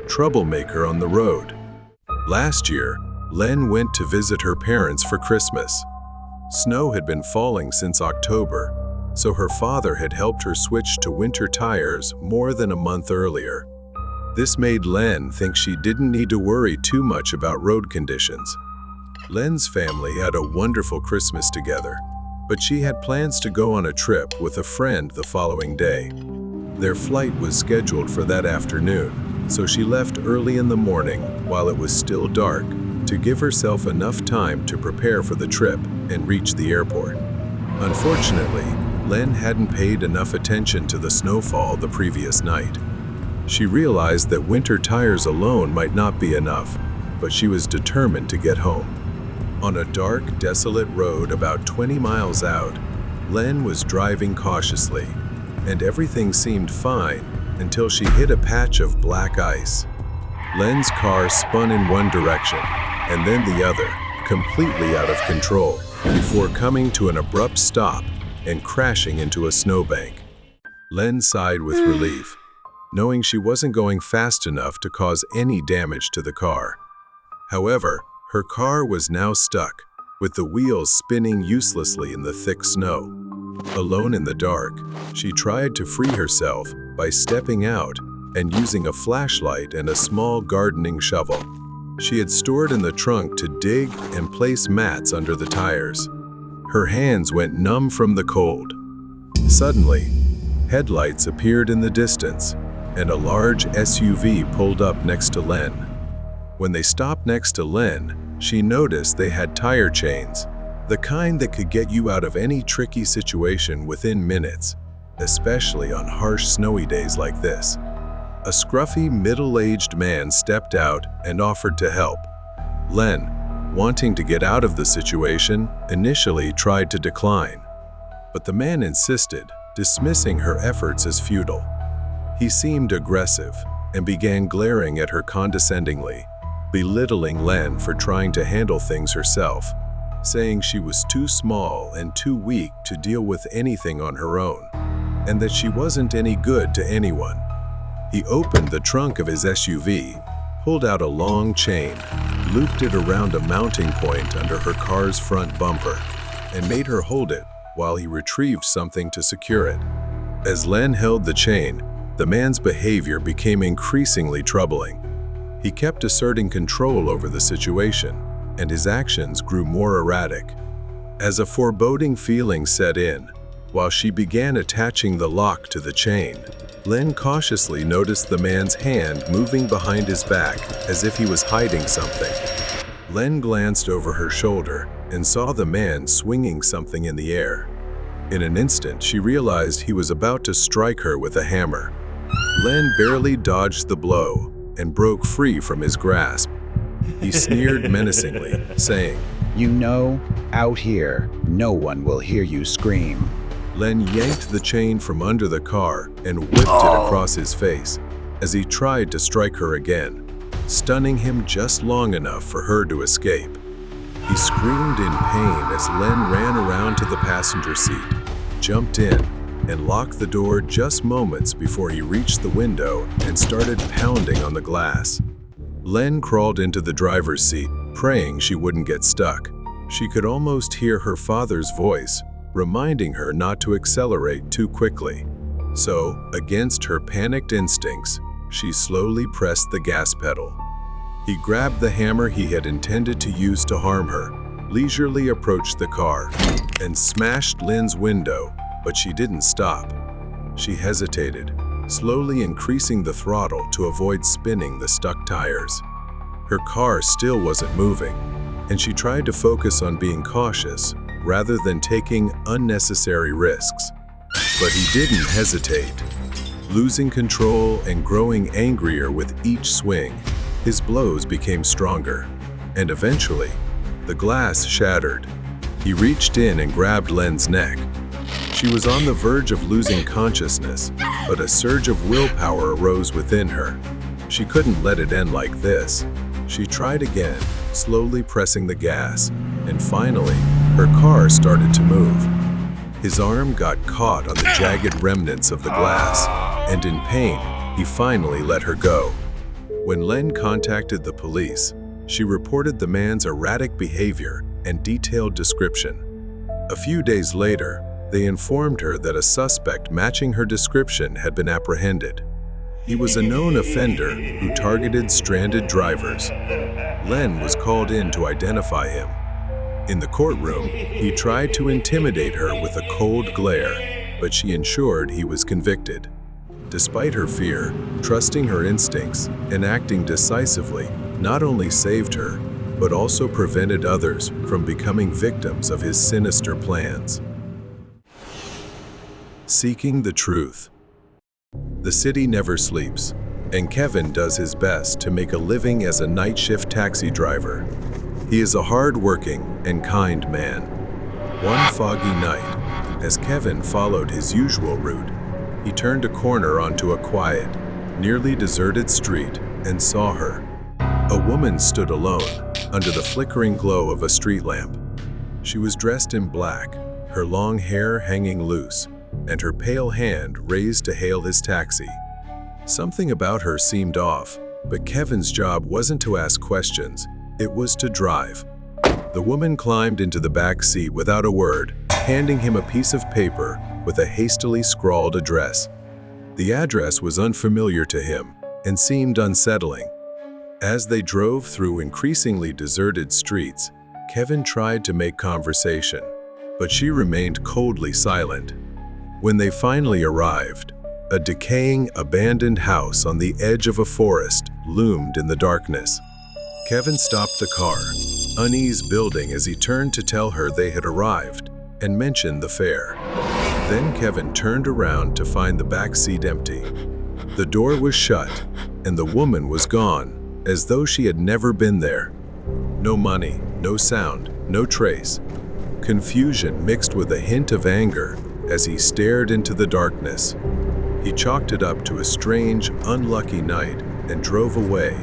Troublemaker on the road. Last year, Len went to visit her parents for Christmas. Snow had been falling since October, so her father had helped her switch to winter tires more than a month earlier. This made Len think she didn't need to worry too much about road conditions. Len's family had a wonderful Christmas together, but she had plans to go on a trip with a friend the following day. Their flight was scheduled for that afternoon, so she left early in the morning while it was still dark to give herself enough time to prepare for the trip and reach the airport. Unfortunately, Len hadn't paid enough attention to the snowfall the previous night. She realized that winter tires alone might not be enough, but she was determined to get home. On a dark, desolate road about 20 miles out, Len was driving cautiously, and everything seemed fine until she hit a patch of black ice. Len's car spun in one direction and then the other, completely out of control, before coming to an abrupt stop and crashing into a snowbank. Len sighed with relief, knowing she wasn't going fast enough to cause any damage to the car. However, her car was now stuck, with the wheels spinning uselessly in the thick snow. Alone in the dark, she tried to free herself by stepping out and using a flashlight and a small gardening shovel. She had stored in the trunk to dig and place mats under the tires. Her hands went numb from the cold. Suddenly, headlights appeared in the distance, and a large SUV pulled up next to Len. When they stopped next to Len, she noticed they had tire chains, the kind that could get you out of any tricky situation within minutes, especially on harsh snowy days like this. A scruffy, middle-aged man stepped out and offered to help. Len, wanting to get out of the situation, initially tried to decline, but the man insisted, dismissing her efforts as futile. He seemed aggressive and began glaring at her condescendingly, belittling Len for trying to handle things herself, saying she was too small and too weak to deal with anything on her own, and that she wasn't any good to anyone. He opened the trunk of his SUV, pulled out a long chain, looped it around a mounting point under her car's front bumper, and made her hold it while he retrieved something to secure it. As Len held the chain, the man's behavior became increasingly troubling. He kept asserting control over the situation, and his actions grew more erratic. As a foreboding feeling set in, while she began attaching the lock to the chain, Len cautiously noticed the man's hand moving behind his back as if he was hiding something. Len glanced over her shoulder and saw the man swinging something in the air. In an instant, she realized he was about to strike her with a hammer. Len barely dodged the blow and broke free from his grasp. He sneered menacingly, saying, "You know, out here, no one will hear you scream." Len yanked the chain from under the car and whipped it across his face as he tried to strike her again, stunning him just long enough for her to escape. He screamed in pain as Len ran around to the passenger seat, jumped in, and locked the door just moments before he reached the window and started pounding on the glass. Len crawled into the driver's seat, praying she wouldn't get stuck. She could almost hear her father's voice, reminding her not to accelerate too quickly. So, against her panicked instincts, she slowly pressed the gas pedal. He grabbed the hammer he had intended to use to harm her, leisurely approached the car, and smashed Len's window, but she didn't stop. She hesitated, slowly increasing the throttle to avoid spinning the stuck tires. Her car still wasn't moving, and she tried to focus on being cautious rather than taking unnecessary risks. But he didn't hesitate. Losing control and growing angrier with each swing, his blows became stronger, and eventually, the glass shattered. He reached in and grabbed Len's neck. She was on the verge of losing consciousness, but a surge of willpower arose within her. She couldn't let it end like this. She tried again, slowly pressing the gas, and finally, her car started to move. His arm got caught on the jagged remnants of the glass, and in pain, he finally let her go. When Len contacted the police, she reported the man's erratic behavior and detailed description. A few days later, they informed her that a suspect matching her description had been apprehended. He was a known offender who targeted stranded drivers. Len was called in to identify him. In the courtroom, he tried to intimidate her with a cold glare, but she ensured he was convicted. Despite her fear, trusting her instincts and acting decisively not only saved her, but also prevented others from becoming victims of his sinister plans. Seeking the truth. The city never sleeps, and Kevin does his best to make a living as a night shift taxi driver. He is a hard-working and kind man. One foggy night, as Kevin followed his usual route, he turned a corner onto a quiet, nearly deserted street and saw her. A woman stood alone under the flickering glow of a street lamp. She was dressed in black, her long hair hanging loose, and her pale hand raised to hail his taxi. Something about her seemed off, but Kevin's job wasn't to ask questions, it was to drive. The woman climbed into the back seat without a word, handing him a piece of paper with a hastily scrawled address. The address was unfamiliar to him and seemed unsettling. As they drove through increasingly deserted streets, Kevin tried to make conversation, but she remained coldly silent. When they finally arrived, a decaying, abandoned house on the edge of a forest loomed in the darkness. Kevin stopped the car, unease building as he turned to tell her they had arrived and mentioned the fare. Then Kevin turned around to find the back seat empty. The door was shut, and the woman was gone, as though she had never been there. No money, no sound, no trace. Confusion mixed with a hint of anger as he stared into the darkness. He chalked it up to a strange, unlucky night and drove away,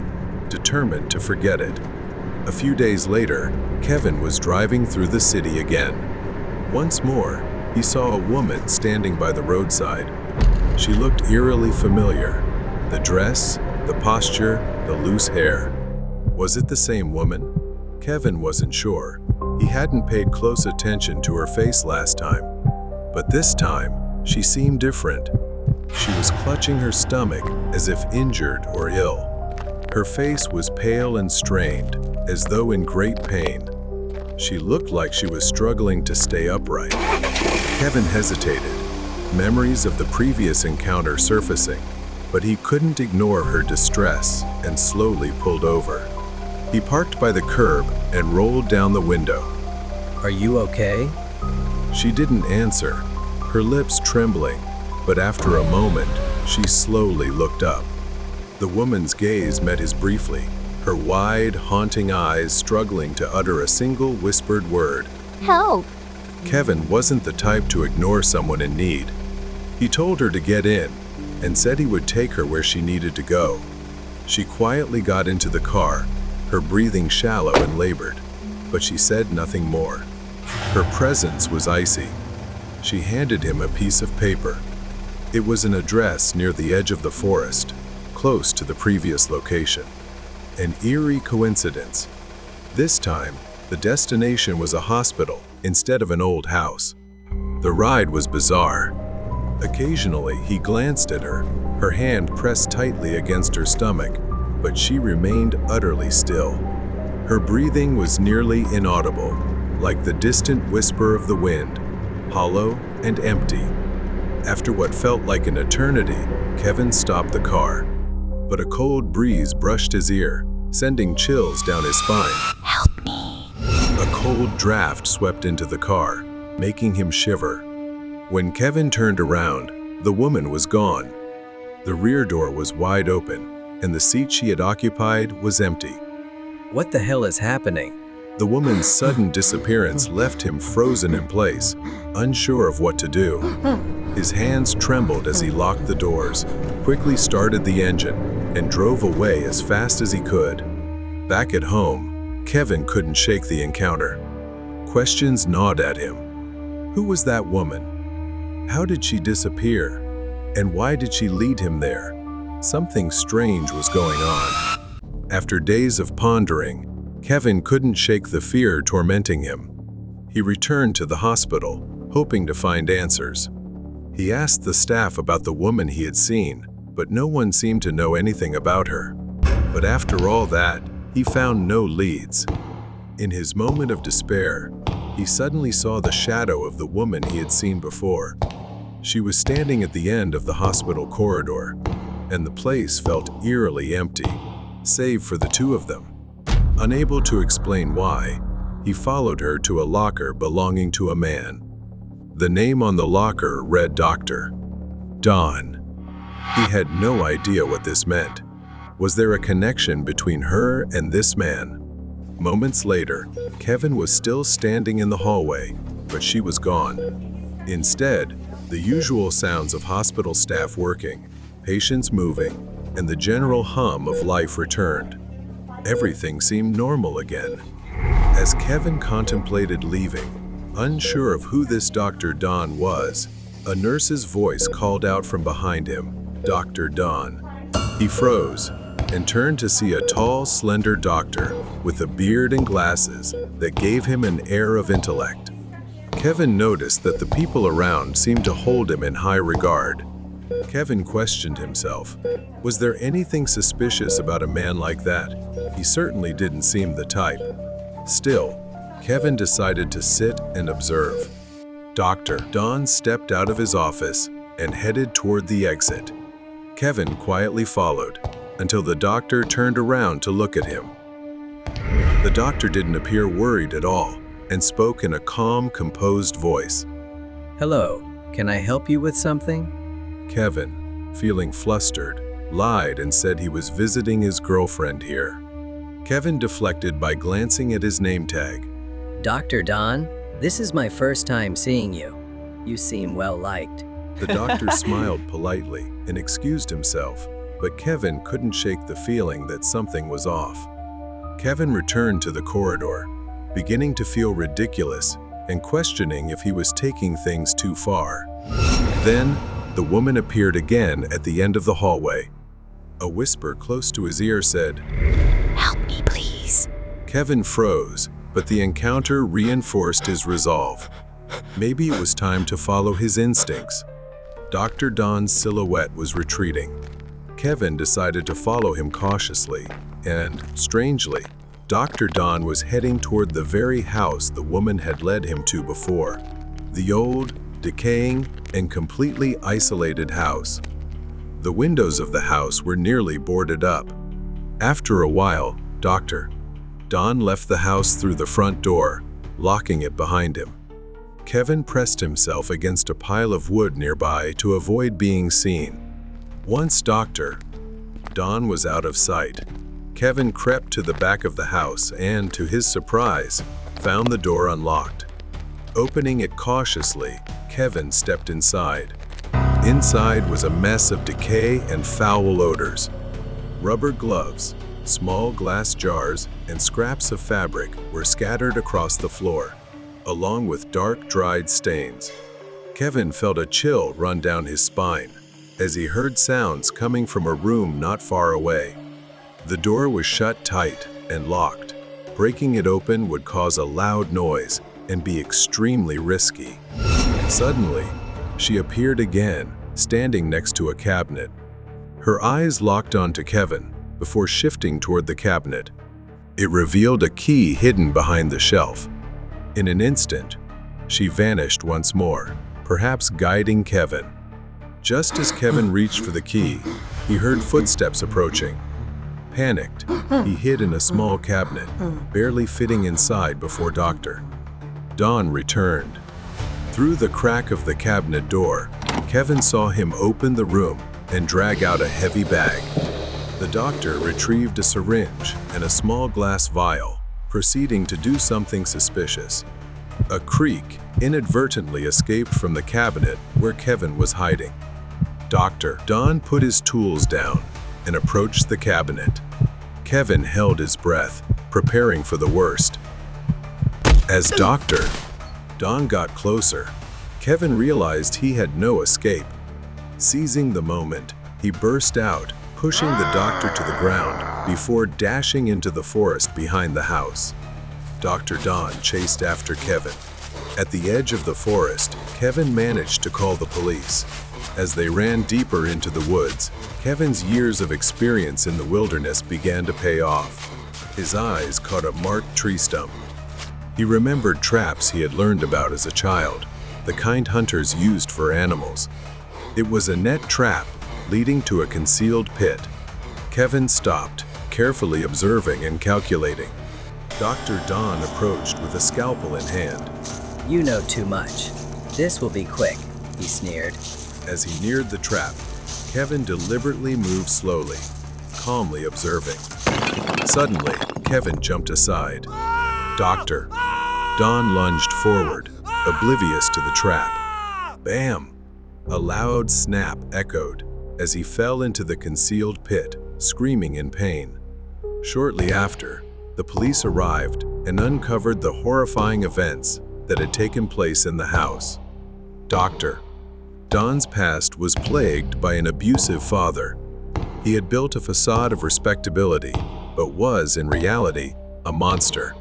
determined to forget it. A few days later, Kevin was driving through the city again. Once more, he saw a woman standing by the roadside. She looked eerily familiar. The dress, the posture, the loose hair. Was it the same woman? Kevin wasn't sure. He hadn't paid close attention to her face last time. But this time, she seemed different. She was clutching her stomach as if injured or ill. Her face was pale and strained, as though in great pain. She looked like she was struggling to stay upright. Kevin hesitated, memories of the previous encounter surfacing, but he couldn't ignore her distress and slowly pulled over. He parked by the curb and rolled down the window. "Are you okay?" She didn't answer, her lips trembling, but after a moment, she slowly looked up. The woman's gaze met his briefly, her wide, haunting eyes struggling to utter a single whispered word. "Help!" Kevin wasn't the type to ignore someone in need. He told her to get in and said he would take her where she needed to go. She quietly got into the car, her breathing shallow and labored, but she said nothing more. Her presence was icy. She handed him a piece of paper. It was an address near the edge of the forest, close to the previous location. An eerie coincidence. This time, the destination was a hospital instead of an old house. The ride was bizarre. Occasionally, he glanced at her, her hand pressed tightly against her stomach, but she remained utterly still. Her breathing was nearly inaudible, like the distant whisper of the wind, hollow and empty. After what felt like an eternity, Kevin stopped the car, but a cold breeze brushed his ear, sending chills down his spine. "Help me!" A cold draft swept into the car, making him shiver. When Kevin turned around, the woman was gone. The rear door was wide open, and the seat she had occupied was empty. "What the hell is happening?" The woman's sudden disappearance left him frozen in place, unsure of what to do. His hands trembled as he locked the doors, quickly started the engine, and drove away as fast as he could. Back at home, Kevin couldn't shake the encounter. Questions gnawed at him. Who was that woman? How did she disappear? And why did she lead him there? Something strange was going on. After days of pondering, Kevin couldn't shake the fear tormenting him. He returned to the hospital, hoping to find answers. He asked the staff about the woman he had seen, but no one seemed to know anything about her. But after all that, he found no leads. In his moment of despair, he suddenly saw the shadow of the woman he had seen before. She was standing at the end of the hospital corridor, and the place felt eerily empty, save for the two of them. Unable to explain why, he followed her to a locker belonging to a man. The name on the locker read Dr. Don. He had no idea what this meant. Was there a connection between her and this man? Moments later, Kevin was still standing in the hallway, but she was gone. Instead, the usual sounds of hospital staff working, patients moving, and the general hum of life returned. Everything seemed normal again. As Kevin contemplated leaving, unsure of who this Dr. Don was, a nurse's voice called out from behind him, "Dr. Don." He froze and turned to see a tall, slender doctor with a beard and glasses that gave him an air of intellect. Kevin noticed that the people around seemed to hold him in high regard. Kevin questioned himself. Was there anything suspicious about a man like that? He certainly didn't seem the type. Still, Kevin decided to sit and observe. Dr. Don stepped out of his office and headed toward the exit. Kevin quietly followed until the doctor turned around to look at him. The doctor didn't appear worried at all and spoke in a calm, composed voice. Hello, can I help you with something? Kevin, feeling flustered, lied and said he was visiting his girlfriend here. Kevin deflected by glancing at his name tag. Dr. Don, this is my first time seeing you. You seem well liked. The doctor smiled politely and excused himself, but Kevin couldn't shake the feeling that something was off. Kevin returned to the corridor, beginning to feel ridiculous and questioning if he was taking things too far. Then, the woman appeared again at the end of the hallway. A whisper close to his ear said, Help me, please. Kevin froze, but the encounter reinforced his resolve. Maybe it was time to follow his instincts. Dr. Don's silhouette was retreating. Kevin decided to follow him cautiously, and, strangely, Dr. Don was heading toward the very house the woman had led him to before. The old, decaying, and completely isolated house. The windows of the house were nearly boarded up. After a while, Dr. Don left the house through the front door, locking it behind him. Kevin pressed himself against a pile of wood nearby to avoid being seen. Once Dr. Don was out of sight, Kevin crept to the back of the house and, to his surprise, found the door unlocked. Opening it cautiously, Kevin stepped inside. Inside was a mess of decay and foul odors. Rubber gloves, small glass jars, and scraps of fabric were scattered across the floor, along with dark, dried stains. Kevin felt a chill run down his spine as he heard sounds coming from a room not far away. The door was shut tight and locked. Breaking it open would cause a loud noise and be extremely risky. Suddenly, she appeared again, standing next to a cabinet. Her eyes locked onto Kevin before shifting toward the cabinet. It revealed a key hidden behind the shelf. In an instant, she vanished once more, perhaps guiding Kevin. Just as Kevin reached for the key, he heard footsteps approaching. Panicked, he hid in a small cabinet, barely fitting inside before Dr. Don returned. Through the crack of the cabinet door, Kevin saw him open the room and drag out a heavy bag. The doctor retrieved a syringe and a small glass vial, proceeding to do something suspicious. A creak inadvertently escaped from the cabinet where Kevin was hiding. Dr. Don put his tools down and approached the cabinet. Kevin held his breath, preparing for the worst. As Dr. Don got closer, Kevin realized he had no escape. Seizing the moment, he burst out, pushing the doctor to the ground. before dashing into the forest behind the house. Dr. Don chased after Kevin. At the edge of the forest, Kevin managed to call the police. As they ran deeper into the woods, Kevin's years of experience in the wilderness began to pay off. His eyes caught a marked tree stump. He remembered traps he had learned about as a child, the kind hunters used for animals. It was a net trap leading to a concealed pit. Kevin stopped, carefully observing and calculating. Dr. Don approached with a scalpel in hand. You know too much. This will be quick, he sneered. As he neared the trap, Kevin deliberately moved slowly, calmly observing. Suddenly, Kevin jumped aside. Doctor. Don lunged forward, oblivious to the trap. Bam! A loud snap echoed as he fell into the concealed pit, screaming in pain. Shortly after, the police arrived and uncovered the horrifying events that had taken place in the house. Doctor. Don's past was plagued by an abusive father. He had built a facade of respectability, but was, in reality, a monster.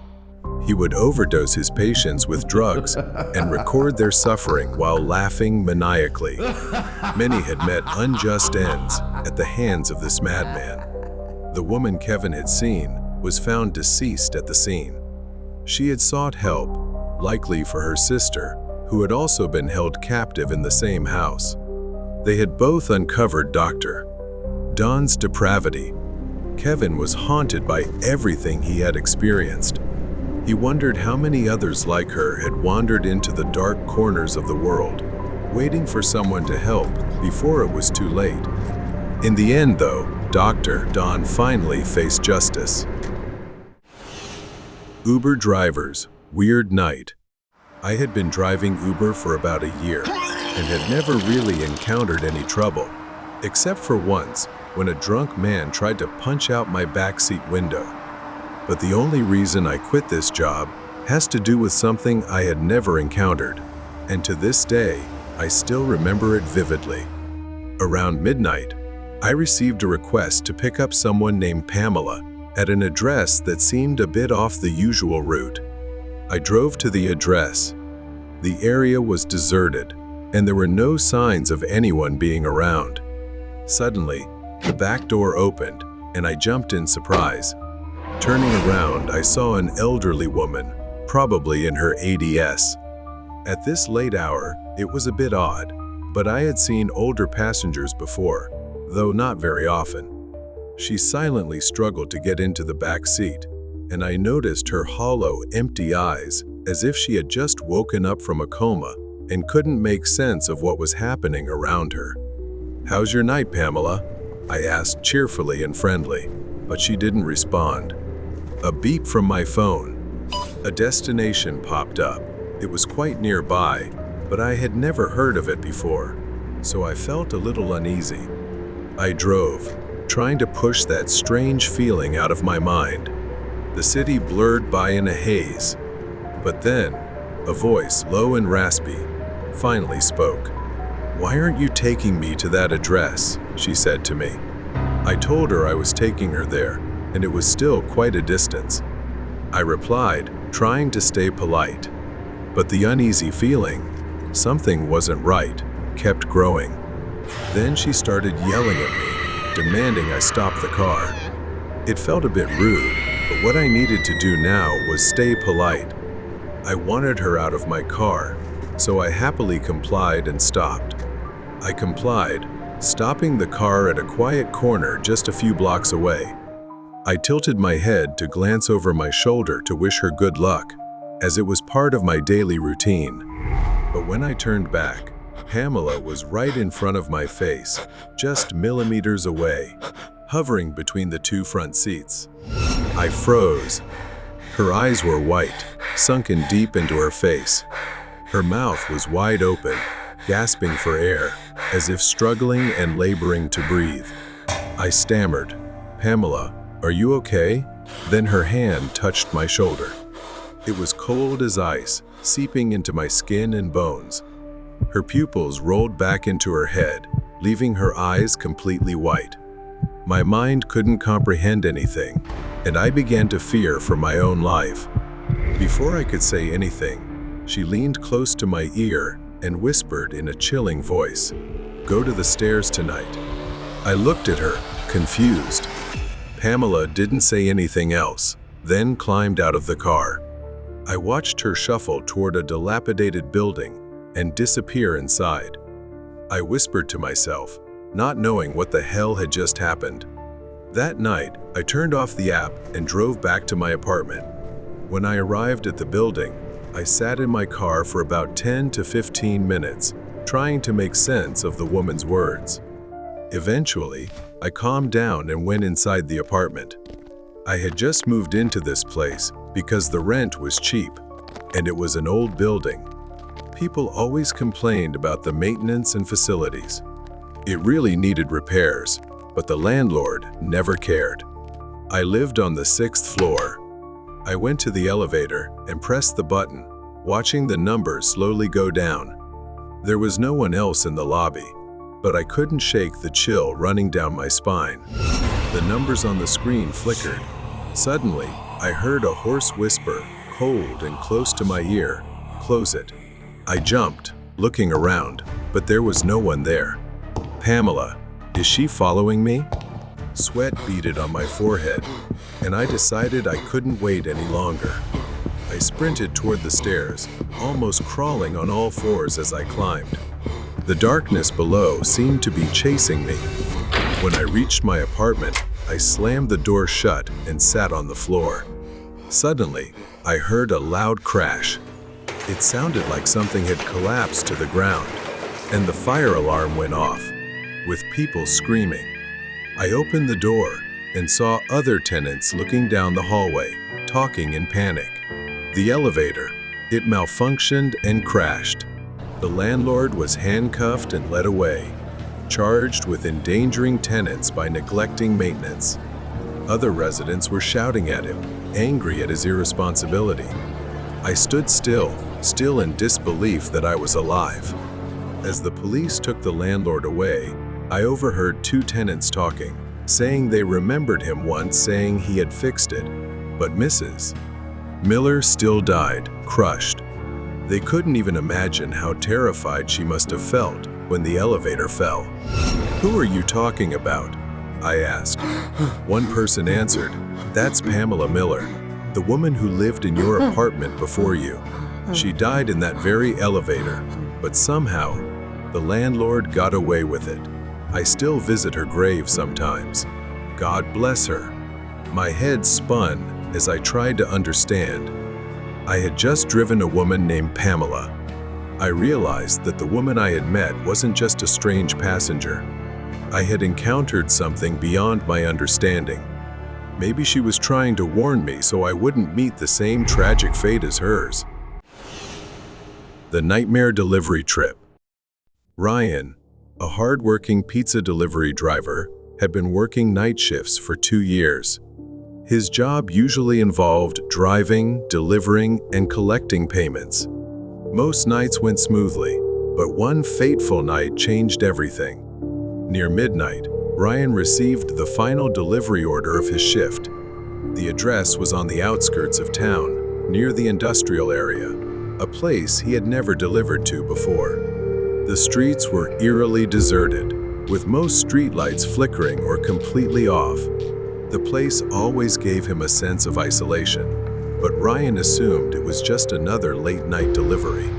He would overdose his patients with drugs and record their suffering while laughing maniacally. Many had met unjust ends at the hands of this madman. The woman Kevin had seen was found deceased at the scene. She had sought help, likely for her sister, who had also been held captive in the same house. They had both uncovered Dr. Don's depravity. Kevin was haunted by everything he had experienced. He wondered how many others like her had wandered into the dark corners of the world, waiting for someone to help before it was too late. In the end, though, Dr. Don finally faced justice. Uber drivers, weird night. I had been driving Uber for about a year and had never really encountered any trouble, except for once when a drunk man tried to punch out my backseat window. But the only reason I quit this job has to do with something I had never encountered, and to this day, I still remember it vividly. Around midnight, I received a request to pick up someone named Pamela at an address that seemed a bit off the usual route. I drove to the address. The area was deserted, and there were no signs of anyone being around. Suddenly, the back door opened, and I jumped in surprise. Turning around, I saw an elderly woman, probably in her 80s. At this late hour, it was a bit odd, but I had seen older passengers before, though not very often. She silently struggled to get into the back seat, and I noticed her hollow, empty eyes, as if she had just woken up from a coma and couldn't make sense of what was happening around her. "How's your night, Pamela?" I asked cheerfully and friendly, but she didn't respond. A beep from my phone. A destination popped up. It was quite nearby, but I had never heard of it before, so I felt a little uneasy. I drove, trying to push that strange feeling out of my mind. The city blurred by in a haze. But then, a voice, low and raspy, finally spoke. "Why aren't you taking me to that address?" she said to me. I told her I was taking her there, and it was still quite a distance. I replied, trying to stay polite. But the uneasy feeling, something wasn't right, kept growing. Then she started yelling at me, demanding I stop the car. It felt a bit rude, but what I needed to do now was stay polite. I wanted her out of my car, so I happily complied and stopped. I complied, stopping the car at a quiet corner just a few blocks away. I tilted my head to glance over my shoulder to wish her good luck, as it was part of my daily routine. But when I turned back, Pamela was right in front of my face, just millimeters away, hovering between the two front seats. I froze. Her eyes were white, sunken deep into her face. Her mouth was wide open, gasping for air, as if struggling and laboring to breathe. I stammered, "Pamela, are you okay?" Then her hand touched my shoulder. It was cold as ice, seeping into my skin and bones. Her pupils rolled back into her head, leaving her eyes completely white. My mind couldn't comprehend anything, and I began to fear for my own life. Before I could say anything, she leaned close to my ear and whispered in a chilling voice, "Go to the stairs tonight." I looked at her, confused. Pamela didn't say anything else, then climbed out of the car. I watched her shuffle toward a dilapidated building and disappear inside. I whispered to myself, not knowing what the hell had just happened. That night, I turned off the app and drove back to my apartment. When I arrived at the building, I sat in my car for about 10 to 15 minutes, trying to make sense of the woman's words. Eventually, I calmed down and went inside the apartment. I had just moved into this place because the rent was cheap, and it was an old building. People always complained about the maintenance and facilities. It really needed repairs, but the landlord never cared. I lived on the 6th floor. I went to the elevator and pressed the button, watching the numbers slowly go down. There was no one else in the lobby, but I couldn't shake the chill running down my spine. The numbers on the screen flickered. Suddenly, I heard a hoarse whisper, cold and close to my ear, "Close it." I jumped, looking around, but there was no one there. Pamela, is she following me? Sweat beaded on my forehead, and I decided I couldn't wait any longer. I sprinted toward the stairs, almost crawling on all fours as I climbed. The darkness below seemed to be chasing me. When I reached my apartment, I slammed the door shut and sat on the floor. Suddenly, I heard a loud crash. It sounded like something had collapsed to the ground, and the fire alarm went off, with people screaming. I opened the door and saw other tenants looking down the hallway, talking in panic. The elevator, it malfunctioned and crashed. The landlord was handcuffed and led away, charged with endangering tenants by neglecting maintenance. Other residents were shouting at him, angry at his irresponsibility. I stood still in disbelief that I was alive. As the police took the landlord away, I overheard two tenants talking, saying they remembered him once saying he had fixed it, but Mrs. Miller still died, crushed. They couldn't even imagine how terrified she must have felt when the elevator fell. "Who are you talking about?" I asked. One person answered, "That's Pamela Miller, the woman who lived in your apartment before you. She died in that very elevator, but somehow, the landlord got away with it. I still visit her grave sometimes. God bless her." My head spun as I tried to understand. I had just driven a woman named Pamela. I realized that the woman I had met wasn't just a strange passenger. I had encountered something beyond my understanding. Maybe she was trying to warn me so I wouldn't meet the same tragic fate as hers. The Nightmare Delivery Trip. Ryan, a hard-working pizza delivery driver, had been working night shifts for 2 years. His job usually involved driving, delivering, and collecting payments. Most nights went smoothly, but one fateful night changed everything. Near midnight, Ryan received the final delivery order of his shift. The address was on the outskirts of town, near the industrial area, a place he had never delivered to before. The streets were eerily deserted, with most streetlights flickering or completely off. The place always gave him a sense of isolation, but Ryan assumed it was just another late-night delivery.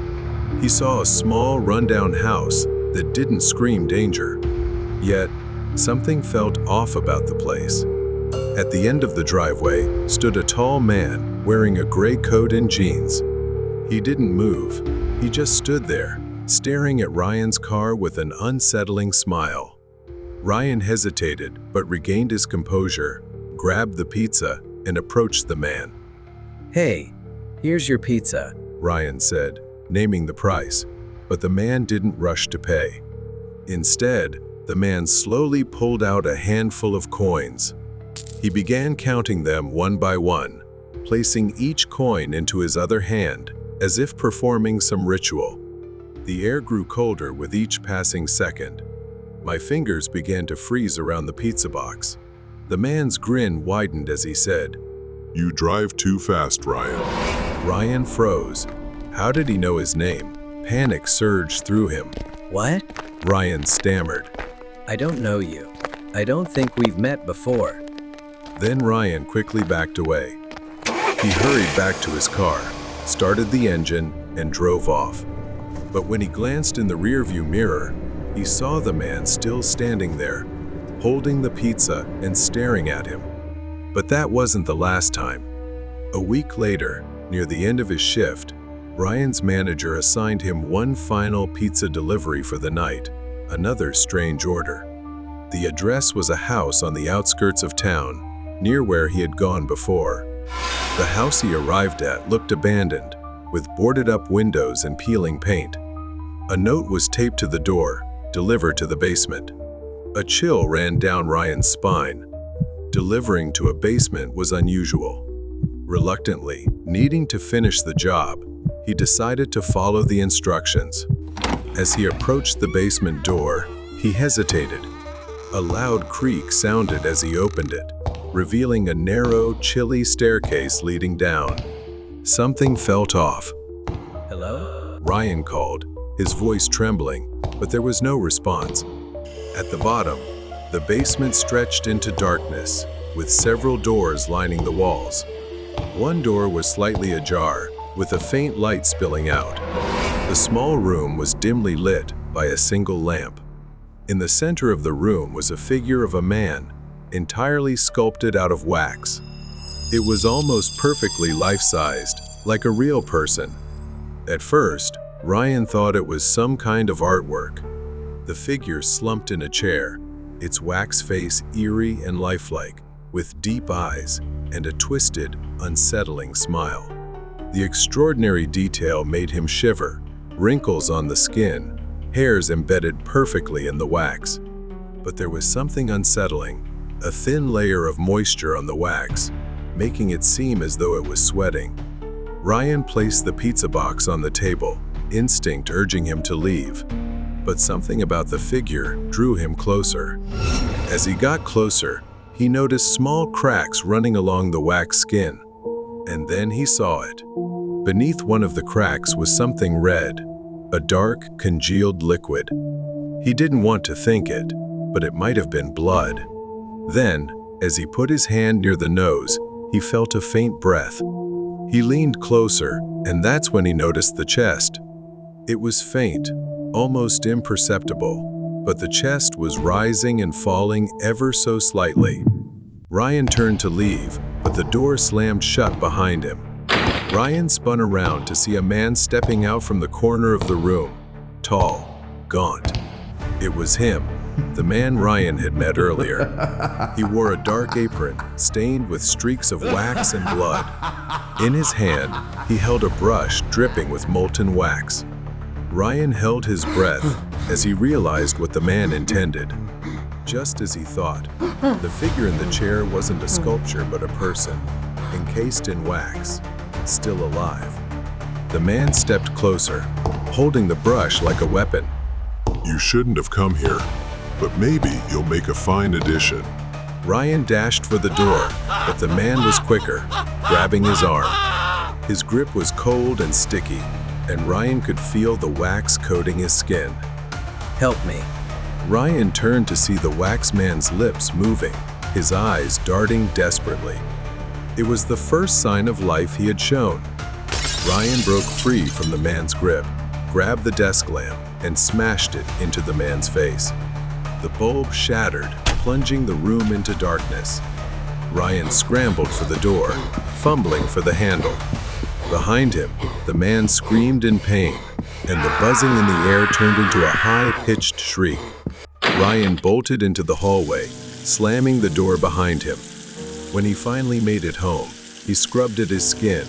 He saw a small, rundown house that didn't scream danger. Yet, something felt off about the place. At the end of the driveway stood a tall man wearing a gray coat and jeans. He didn't move. He just stood there, staring at Ryan's car with an unsettling smile. Ryan hesitated but regained his composure, grabbed the pizza, and approached the man. "Hey, here's your pizza," Ryan said, naming the price, but the man didn't rush to pay. Instead, the man slowly pulled out a handful of coins. He began counting them one by one, placing each coin into his other hand, as if performing some ritual. The air grew colder with each passing second. My fingers began to freeze around the pizza box. The man's grin widened as he said, You drive too fast, Ryan. Ryan froze. How did he know his name? Panic surged through him. What? Ryan stammered. I don't know you. I don't think we've met before. Then Ryan quickly backed away. He hurried back to his car, started the engine, and drove off. But when he glanced in the rearview mirror, he saw the man still standing there, holding the pizza and staring at him. But that wasn't the last time. A week later, near the end of his shift, Ryan's manager assigned him one final pizza delivery for the night, another strange order. The address was a house on the outskirts of town, near where he had gone before. The house he arrived at looked abandoned, with boarded-up windows and peeling paint. A note was taped to the door, delivered to the basement. A chill ran down Ryan's spine. Delivering to a basement was unusual. Reluctantly, needing to finish the job, he decided to follow the instructions. As he approached the basement door, he hesitated. A loud creak sounded as he opened it, revealing a narrow, chilly staircase leading down. Something felt off. Hello? Ryan called, his voice trembling, but there was no response. At the bottom, the basement stretched into darkness, with several doors lining the walls. One door was slightly ajar, with a faint light spilling out. The small room was dimly lit by a single lamp. In the center of the room was a figure of a man, entirely sculpted out of wax. It was almost perfectly life-sized, like a real person. At first, Ryan thought it was some kind of artwork. The figure slumped in a chair, its wax face eerie and lifelike, with deep eyes and a twisted, unsettling smile. The extraordinary detail made him shiver, wrinkles on the skin, hairs embedded perfectly in the wax. But there was something unsettling, a thin layer of moisture on the wax, making it seem as though it was sweating. Ryan placed the pizza box on the table, instinct urging him to leave. But something about the figure drew him closer. As he got closer, he noticed small cracks running along the wax skin. And then he saw it. Beneath one of the cracks was something red, a dark, congealed liquid. He didn't want to think it, but it might have been blood. Then, as he put his hand near the nose, he felt a faint breath. He leaned closer, and that's when he noticed the chest. It was faint, almost imperceptible, but the chest was rising and falling ever so slightly. Ryan turned to leave, but the door slammed shut behind him. Ryan spun around to see a man stepping out from the corner of the room, tall, gaunt. It was him, the man Ryan had met earlier. He wore a dark apron, stained with streaks of wax and blood. In his hand, he held a brush dripping with molten wax. Ryan held his breath as he realized what the man intended. Just as he thought, the figure in the chair wasn't a sculpture but a person, encased in wax, still alive. The man stepped closer, holding the brush like a weapon. You shouldn't have come here, but maybe you'll make a fine addition. Ryan dashed for the door, but the man was quicker, grabbing his arm. His grip was cold and sticky, and Ryan could feel the wax coating his skin. Help me. Ryan turned to see the wax man's lips moving, his eyes darting desperately. It was the first sign of life he had shown. Ryan broke free from the man's grip, grabbed the desk lamp, and smashed it into the man's face. The bulb shattered, plunging the room into darkness. Ryan scrambled for the door, fumbling for the handle. Behind him, the man screamed in pain, and the buzzing in the air turned into a high-pitched shriek. Ryan bolted into the hallway, slamming the door behind him. When he finally made it home, he scrubbed at his skin,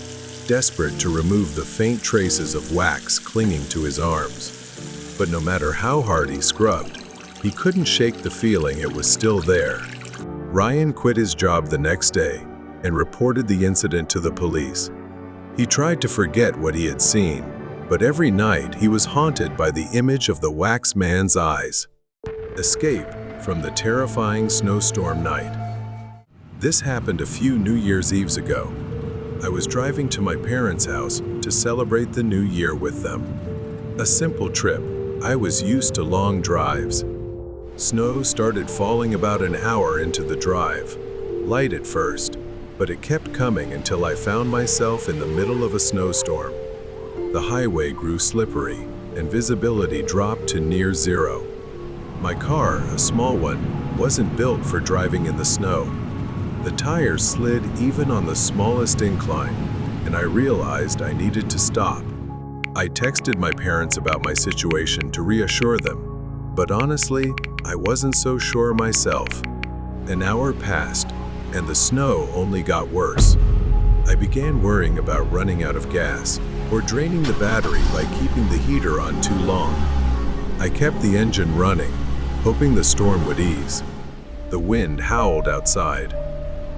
desperate to remove the faint traces of wax clinging to his arms. But no matter how hard he scrubbed, he couldn't shake the feeling it was still there. Ryan quit his job the next day and reported the incident to the police. He tried to forget what he had seen, but every night he was haunted by the image of the wax man's eyes. Escape from the terrifying snowstorm night. This happened a few New Year's Eves ago. I was driving to my parents' house to celebrate the new year with them. A simple trip. I was used to long drives. Snow started falling about an hour into the drive. Light at first, but it kept coming until I found myself in the middle of a snowstorm. The highway grew slippery, and visibility dropped to near zero. My car, a small one, wasn't built for driving in the snow. The tires slid even on the smallest incline, and I realized I needed to stop. I texted my parents about my situation to reassure them, but honestly, I wasn't so sure myself. An hour passed, and the snow only got worse. I began worrying about running out of gas or draining the battery by keeping the heater on too long. I kept the engine running, hoping the storm would ease. The wind howled outside.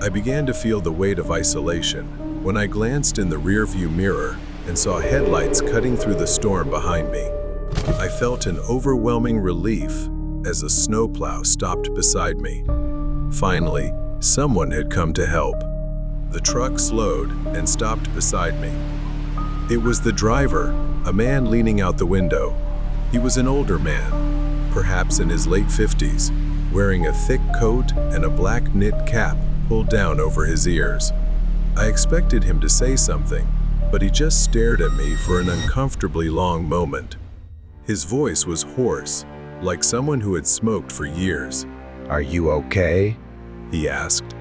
I began to feel the weight of isolation when I glanced in the rearview mirror and saw headlights cutting through the storm behind me. I felt an overwhelming relief as a snowplow stopped beside me. Finally, someone had come to help. The truck slowed and stopped beside me. It was the driver, a man leaning out the window. He was an older man, perhaps in his late 50s, wearing a thick coat and a black knit cap pulled down over his ears. I expected him to say something, but he just stared at me for an uncomfortably long moment. His voice was hoarse, like someone who had smoked for years. Are you okay? He asked.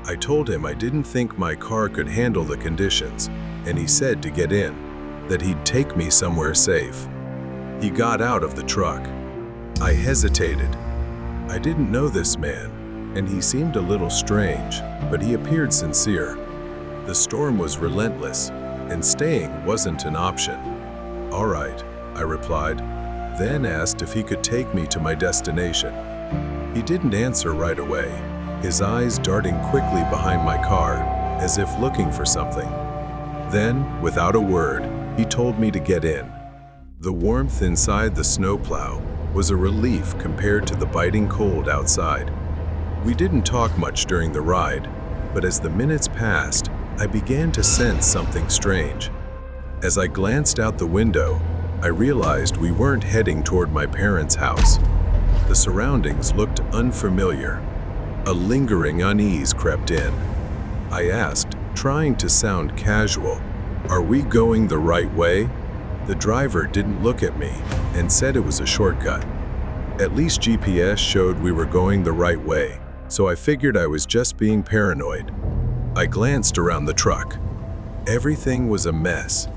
I told him I didn't think my car could handle the conditions, and he said to get in, that he'd take me somewhere safe. He got out of the truck. I hesitated. I didn't know this man, and he seemed a little strange, but he appeared sincere. The storm was relentless, and staying wasn't an option. All right, I replied, then asked if he could take me to my destination. He didn't answer right away, his eyes darting quickly behind my car, as if looking for something. Then, without a word, he told me to get in. The warmth inside the snowplow was a relief compared to the biting cold outside. We didn't talk much during the ride, but as the minutes passed, I began to sense something strange. As I glanced out the window, I realized we weren't heading toward my parents' house. The surroundings looked unfamiliar. A lingering unease crept in. I asked, trying to sound casual, "Are we going the right way?" The driver didn't look at me and said it was a shortcut. At least GPS showed we were going the right way, so I figured I was just being paranoid. I glanced around the truck. Everything was a mess.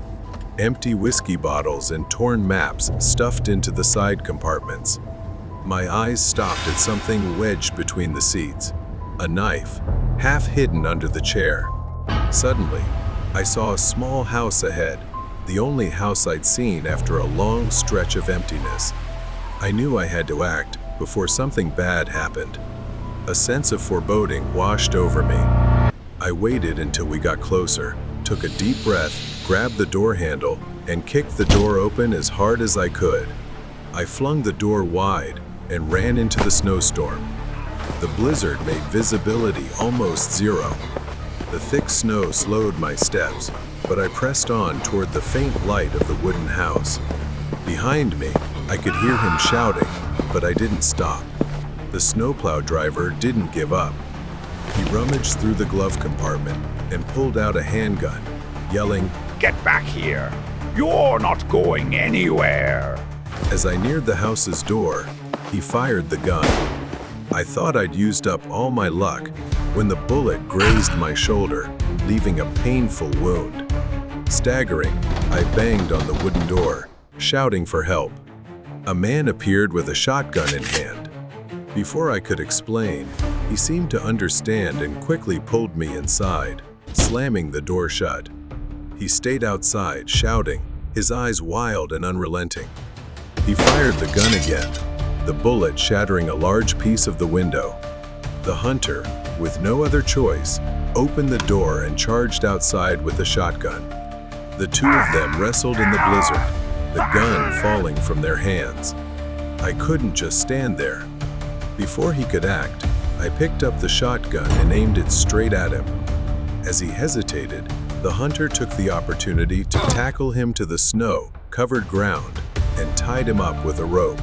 Empty whiskey bottles and torn maps stuffed into the side compartments. My eyes stopped at something wedged between the seats, a knife, half hidden under the chair. Suddenly, I saw a small house ahead, the only house I'd seen after a long stretch of emptiness. I knew I had to act before something bad happened. A sense of foreboding washed over me. I waited until we got closer, took a deep breath, grabbed the door handle, and kicked the door open as hard as I could. I flung the door wide and ran into the snowstorm. The blizzard made visibility almost zero. The thick snow slowed my steps, but I pressed on toward the faint light of the wooden house. Behind me, I could hear him shouting, but I didn't stop. The snowplow driver didn't give up. He rummaged through the glove compartment and pulled out a handgun, yelling, "Get back here! You're not going anywhere!" As I neared the house's door, he fired the gun. I thought I'd used up all my luck when the bullet grazed my shoulder, leaving a painful wound. Staggering, I banged on the wooden door, shouting for help. A man appeared with a shotgun in hand. Before I could explain, he seemed to understand and quickly pulled me inside, slamming the door shut. He stayed outside, shouting, his eyes wild and unrelenting. He fired the gun again, the bullet shattering a large piece of the window. The hunter, with no other choice, opened the door and charged outside with the shotgun. The two of them wrestled in the blizzard, the gun falling from their hands. I couldn't just stand there. Before he could act, I picked up the shotgun and aimed it straight at him. As he hesitated, the hunter took the opportunity to tackle him to the snow-covered ground and tied him up with a rope.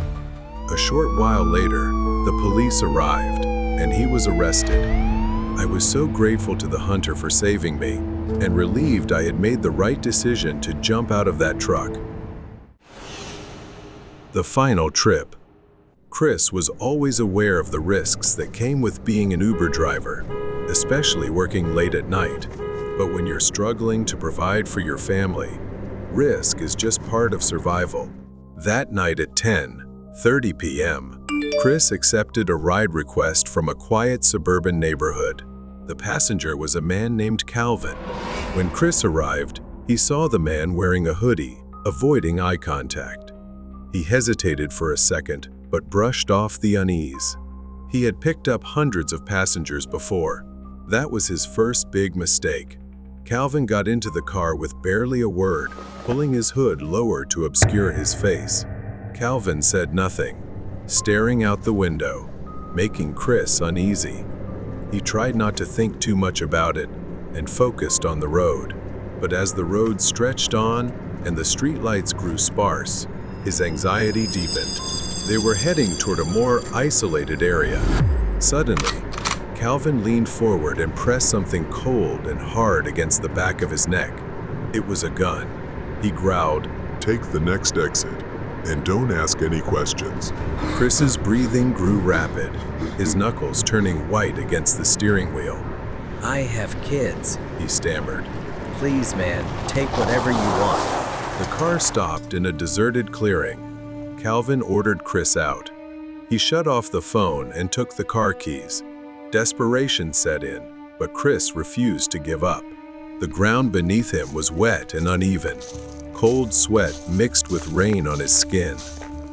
A short while later, the police arrived, and he was arrested. I was so grateful to the hunter for saving me, and relieved I had made the right decision to jump out of that truck. The final trip. Chris was always aware of the risks that came with being an Uber driver, especially working late at night. But when you're struggling to provide for your family, risk is just part of survival. That night at 10:30 p.m., Chris accepted a ride request from a quiet suburban neighborhood. The passenger was a man named Calvin. When Chris arrived, he saw the man wearing a hoodie, avoiding eye contact. He hesitated for a second, but brushed off the unease. He had picked up hundreds of passengers before. That was his first big mistake. Calvin got into the car with barely a word, pulling his hood lower to obscure his face. Calvin said nothing, staring out the window, making Chris uneasy. He tried not to think too much about it and focused on the road. But as the road stretched on and the streetlights grew sparse, his anxiety deepened. They were heading toward a more isolated area. Suddenly, Calvin leaned forward and pressed something cold and hard against the back of his neck. It was a gun. He growled, Take the next exit, and don't ask any questions. Chris's breathing grew rapid, his knuckles turning white against the steering wheel. I have kids, He stammered. Please, man, take whatever you want. The car stopped in a deserted clearing. Calvin ordered Chris out. He shut off the phone and took the car keys. Desperation set in, but Chris refused to give up. The ground beneath him was wet and uneven. Cold sweat mixed with rain on his skin.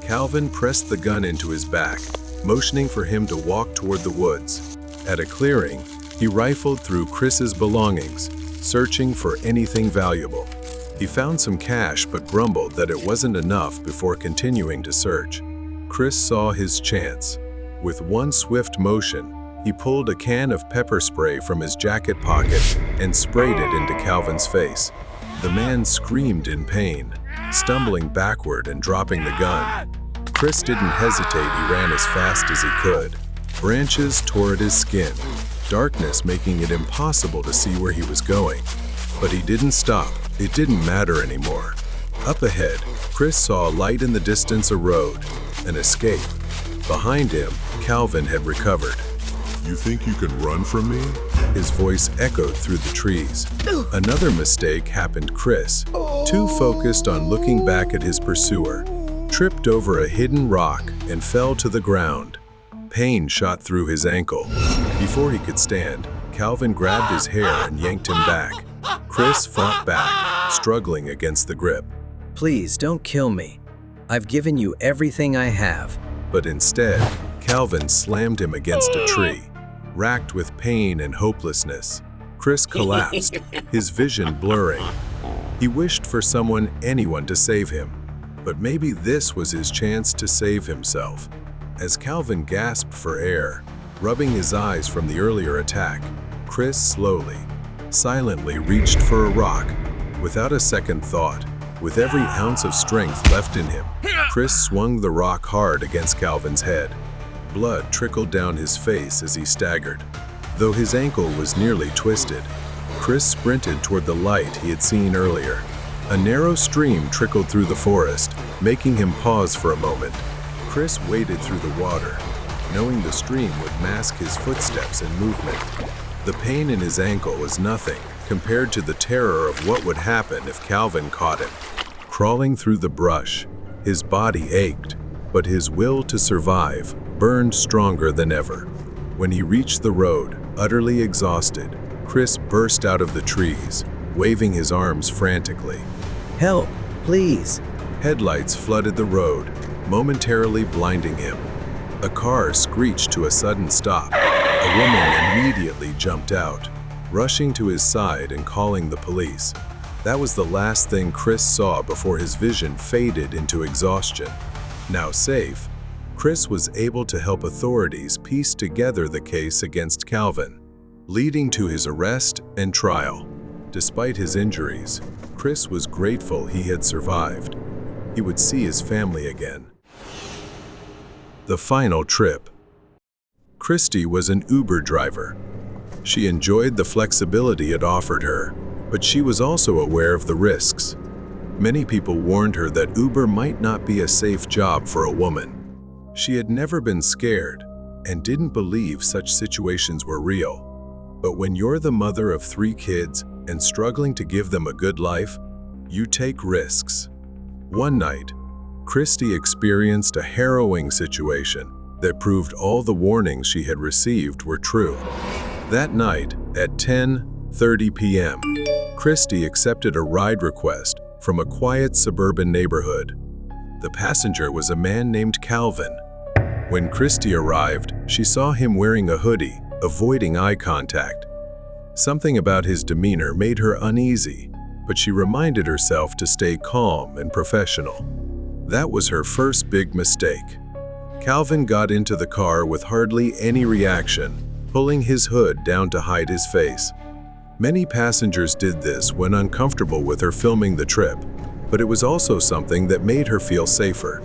Calvin pressed the gun into his back, motioning for him to walk toward the woods. At a clearing, he rifled through Chris's belongings, searching for anything valuable. He found some cash but grumbled that it wasn't enough before continuing to search. Chris saw his chance. With one swift motion, he pulled a can of pepper spray from his jacket pocket and sprayed it into Calvin's face. The man screamed in pain, stumbling backward and dropping the gun. Chris didn't hesitate. He ran as fast as he could. Branches tore at his skin, darkness making it impossible to see where he was going. But he didn't stop. It didn't matter anymore. Up ahead, Chris saw a light in the distance, a road, an escape. Behind him, Calvin had recovered. You think you can run from me? His voice echoed through the trees. Another mistake happened. Chris, too focused on looking back at his pursuer, tripped over a hidden rock and fell to the ground. Pain shot through his ankle. Before he could stand, Calvin grabbed his hair and yanked him back. Chris fought back, struggling against the grip. Please don't kill me. I've given you everything I have. But instead, Calvin slammed him against a tree. Racked with pain and hopelessness, Chris collapsed, his vision blurring. He wished for anyone to save him, but maybe this was his chance to save himself. As Calvin gasped for air, rubbing his eyes from the earlier attack, Chris slowly, silently reached for a rock. Without a second thought, with every ounce of strength left in him, Chris swung the rock hard against Calvin's head. Blood trickled down his face as he staggered. Though his ankle was nearly twisted, Chris sprinted toward the light he had seen earlier. A narrow stream trickled through the forest, making him pause for a moment. Chris waded through the water, knowing the stream would mask his footsteps and movement. The pain in his ankle was nothing compared to the terror of what would happen if Calvin caught him. Crawling through the brush, his body ached, but his will to survive burned stronger than ever. When he reached the road, utterly exhausted, Chris burst out of the trees, waving his arms frantically. Help, please. Headlights flooded the road, momentarily blinding him. A car screeched to a sudden stop. A woman immediately jumped out, rushing to his side and calling the police. That was the last thing Chris saw before his vision faded into exhaustion. Now safe, Chris was able to help authorities piece together the case against Calvin, leading to his arrest and trial. Despite his injuries, Chris was grateful he had survived. He would see his family again. The final trip. Christy was an Uber driver. She enjoyed the flexibility it offered her, but she was also aware of the risks. Many people warned her that Uber might not be a safe job for a woman. She had never been scared and didn't believe such situations were real. But when you're the mother of 3 kids and struggling to give them a good life, you take risks. One night, Christy experienced a harrowing situation that proved all the warnings she had received were true. That night, at 10:30 p.m., Christy accepted a ride request from a quiet suburban neighborhood. The passenger was a man named Calvin. When Christy arrived, she saw him wearing a hoodie, avoiding eye contact. Something about his demeanor made her uneasy, but she reminded herself to stay calm and professional. That was her first big mistake. Calvin got into the car with hardly any reaction, pulling his hood down to hide his face. Many passengers did this when uncomfortable with her filming the trip, but it was also something that made her feel safer.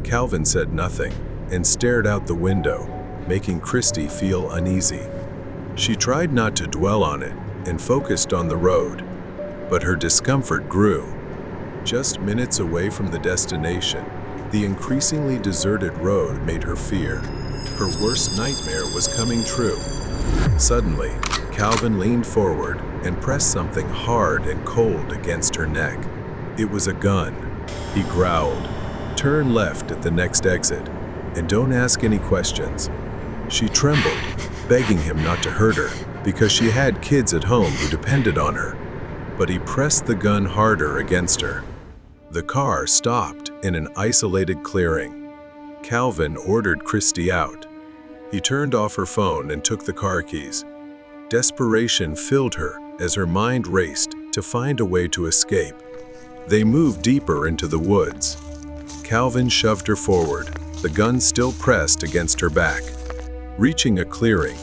Calvin said nothing and stared out the window, making Christy feel uneasy. She tried not to dwell on it and focused on the road, but her discomfort grew. Just minutes away from the destination, the increasingly deserted road made her fear. Her worst nightmare was coming true. Suddenly, Calvin leaned forward and pressed something hard and cold against her neck. It was a gun. He growled, "Turn left at the next exit, and don't ask any questions." She trembled, begging him not to hurt her, because she had kids at home who depended on her. But he pressed the gun harder against her. The car stopped in an isolated clearing. Calvin ordered Christy out. He turned off her phone and took the car keys. Desperation filled her as her mind raced to find a way to escape. They moved deeper into the woods. Calvin shoved her forward, the gun still pressed against her back. Reaching a clearing,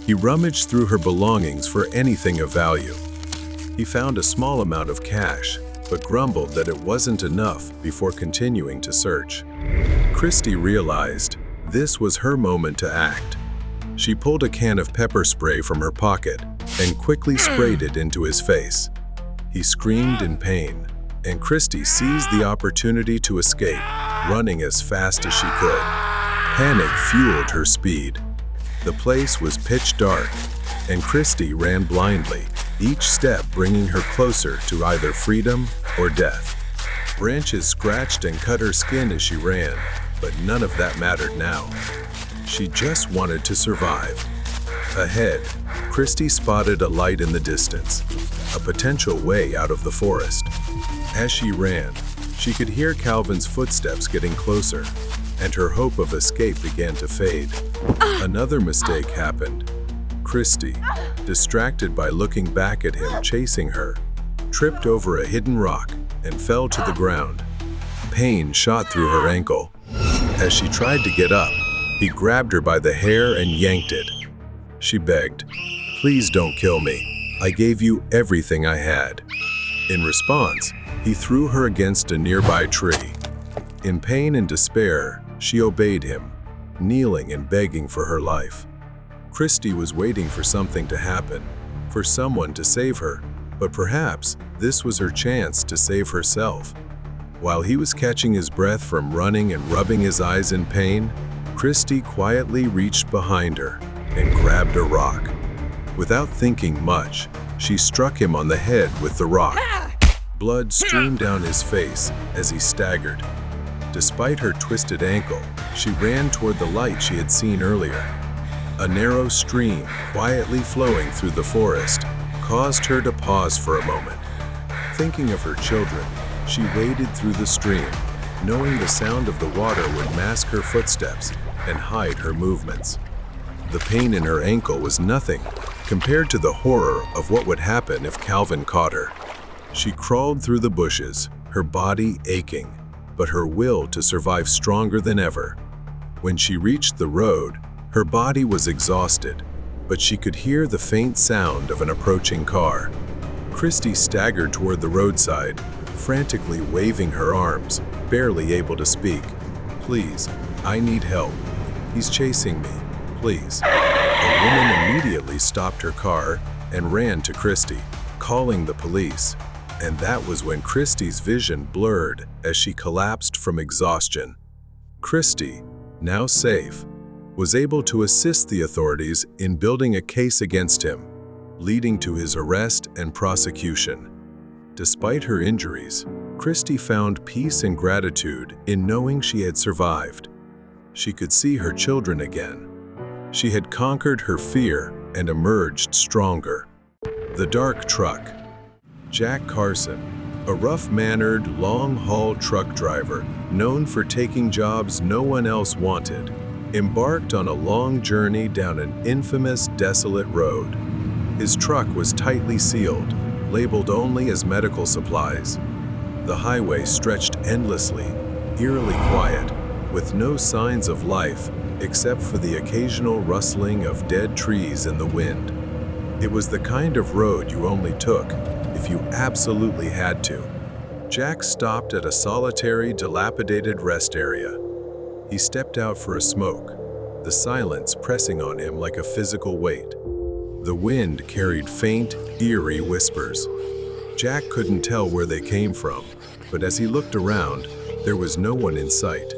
he rummaged through her belongings for anything of value. He found a small amount of cash, but grumbled that it wasn't enough before continuing to search. Christy realized this was her moment to act. She pulled a can of pepper spray from her pocket and quickly sprayed it into his face. He screamed in pain, and Christy seized the opportunity to escape, running as fast as she could. Panic fueled her speed. The place was pitch dark, and Christy ran blindly, each step bringing her closer to either freedom or death. Branches scratched and cut her skin as she ran, but none of that mattered now. She just wanted to survive. Ahead, Christy spotted a light in the distance, a potential way out of the forest. As she ran, she could hear Calvin's footsteps getting closer, and her hope of escape began to fade. Another mistake happened. Christy, distracted by looking back at him chasing her, tripped over a hidden rock and fell to the ground. Pain shot through her ankle. As she tried to get up, he grabbed her by the hair and yanked it. She begged, "Please don't kill me. I gave you everything I had." In response, he threw her against a nearby tree. In pain and despair, she obeyed him, kneeling and begging for her life. Christy was waiting for something to happen, for someone to save her, but perhaps this was her chance to save herself. While he was catching his breath from running and rubbing his eyes in pain, Christy quietly reached behind her and grabbed a rock. Without thinking much, she struck him on the head with the rock. Blood streamed down his face as he staggered. Despite her twisted ankle, she ran toward the light she had seen earlier. A narrow stream, quietly flowing through the forest, caused her to pause for a moment. Thinking of her children, she waded through the stream, knowing the sound of the water would mask her footsteps and hide her movements. The pain in her ankle was nothing compared to the horror of what would happen if Calvin caught her. She crawled through the bushes, her body aching, but her will to survive stronger than ever. When she reached the road, her body was exhausted, but she could hear the faint sound of an approaching car. Christy staggered toward the roadside, frantically waving her arms, barely able to speak. "Please, I need help. He's chasing me. Please." A woman immediately stopped her car and ran to Christy, calling the police. And that was when Christy's vision blurred as she collapsed from exhaustion. Christy, now safe, was able to assist the authorities in building a case against him, leading to his arrest and prosecution. Despite her injuries, Christy found peace and gratitude in knowing she had survived. She could see her children again. She had conquered her fear and emerged stronger. The dark truck. Jack Carson, a rough-mannered, long-haul truck driver known for taking jobs no one else wanted, embarked on a long journey down an infamous, desolate road. His truck was tightly sealed, labeled only as medical supplies. The highway stretched endlessly, eerily quiet, with no signs of life except for the occasional rustling of dead trees in the wind. It was the kind of road you only took if you absolutely had to. Jack stopped at a solitary, dilapidated rest area. He stepped out for a smoke, the silence pressing on him like a physical weight. The wind carried faint, eerie whispers. Jack couldn't tell where they came from, but as he looked around, there was no one in sight.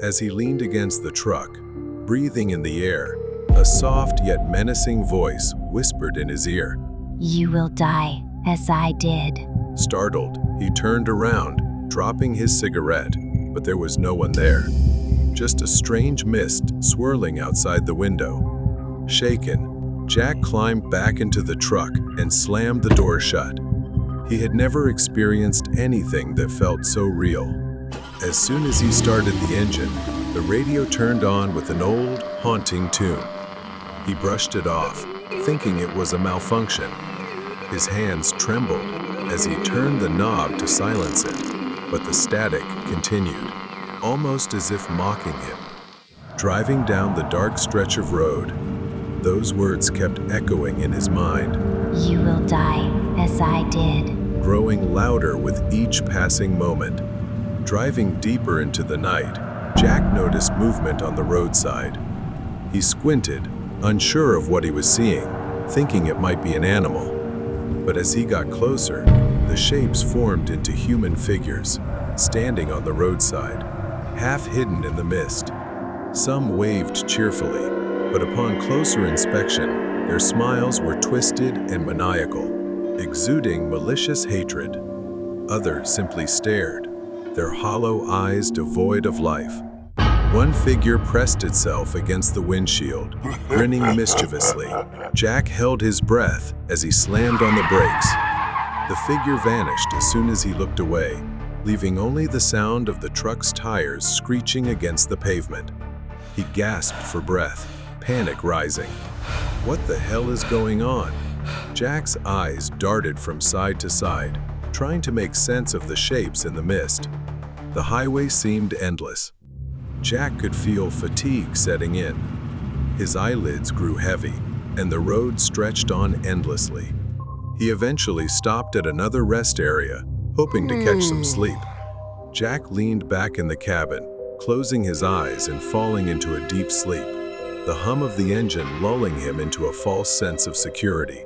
As he leaned against the truck, breathing in the air, a soft yet menacing voice whispered in his ear. You will die, as I did. Startled, he turned around, dropping his cigarette, but there was no one there. Just a strange mist swirling outside the window. Shaken, Jack climbed back into the truck and slammed the door shut. He had never experienced anything that felt so real. As soon as he started the engine, the radio turned on with an old, haunting tune. He brushed it off, thinking it was a malfunction. His hands trembled as he turned the knob to silence it, but the static continued, almost as if mocking him. Driving down the dark stretch of road, those words kept echoing in his mind. You will die, as I did. Growing louder with each passing moment. Driving deeper into the night, Jack noticed movement on the roadside. He squinted, unsure of what he was seeing, thinking it might be an animal. But as he got closer, the shapes formed into human figures, standing on the roadside, half hidden in the mist. Some waved cheerfully, but upon closer inspection, their smiles were twisted and maniacal, exuding malicious hatred. Others simply stared, their hollow eyes devoid of life. One figure pressed itself against the windshield, grinning mischievously. Jack held his breath as he slammed on the brakes. The figure vanished as soon as he looked away, leaving only the sound of the truck's tires screeching against the pavement. He gasped for breath, panic rising. What the hell is going on? Jack's eyes darted from side to side, trying to make sense of the shapes in the mist. The highway seemed endless. Jack could feel fatigue setting in. His eyelids grew heavy, and the road stretched on endlessly. He eventually stopped at another rest area, hoping to catch some sleep. Jack leaned back in the cabin, closing his eyes and falling into a deep sleep, the hum of the engine lulling him into a false sense of security.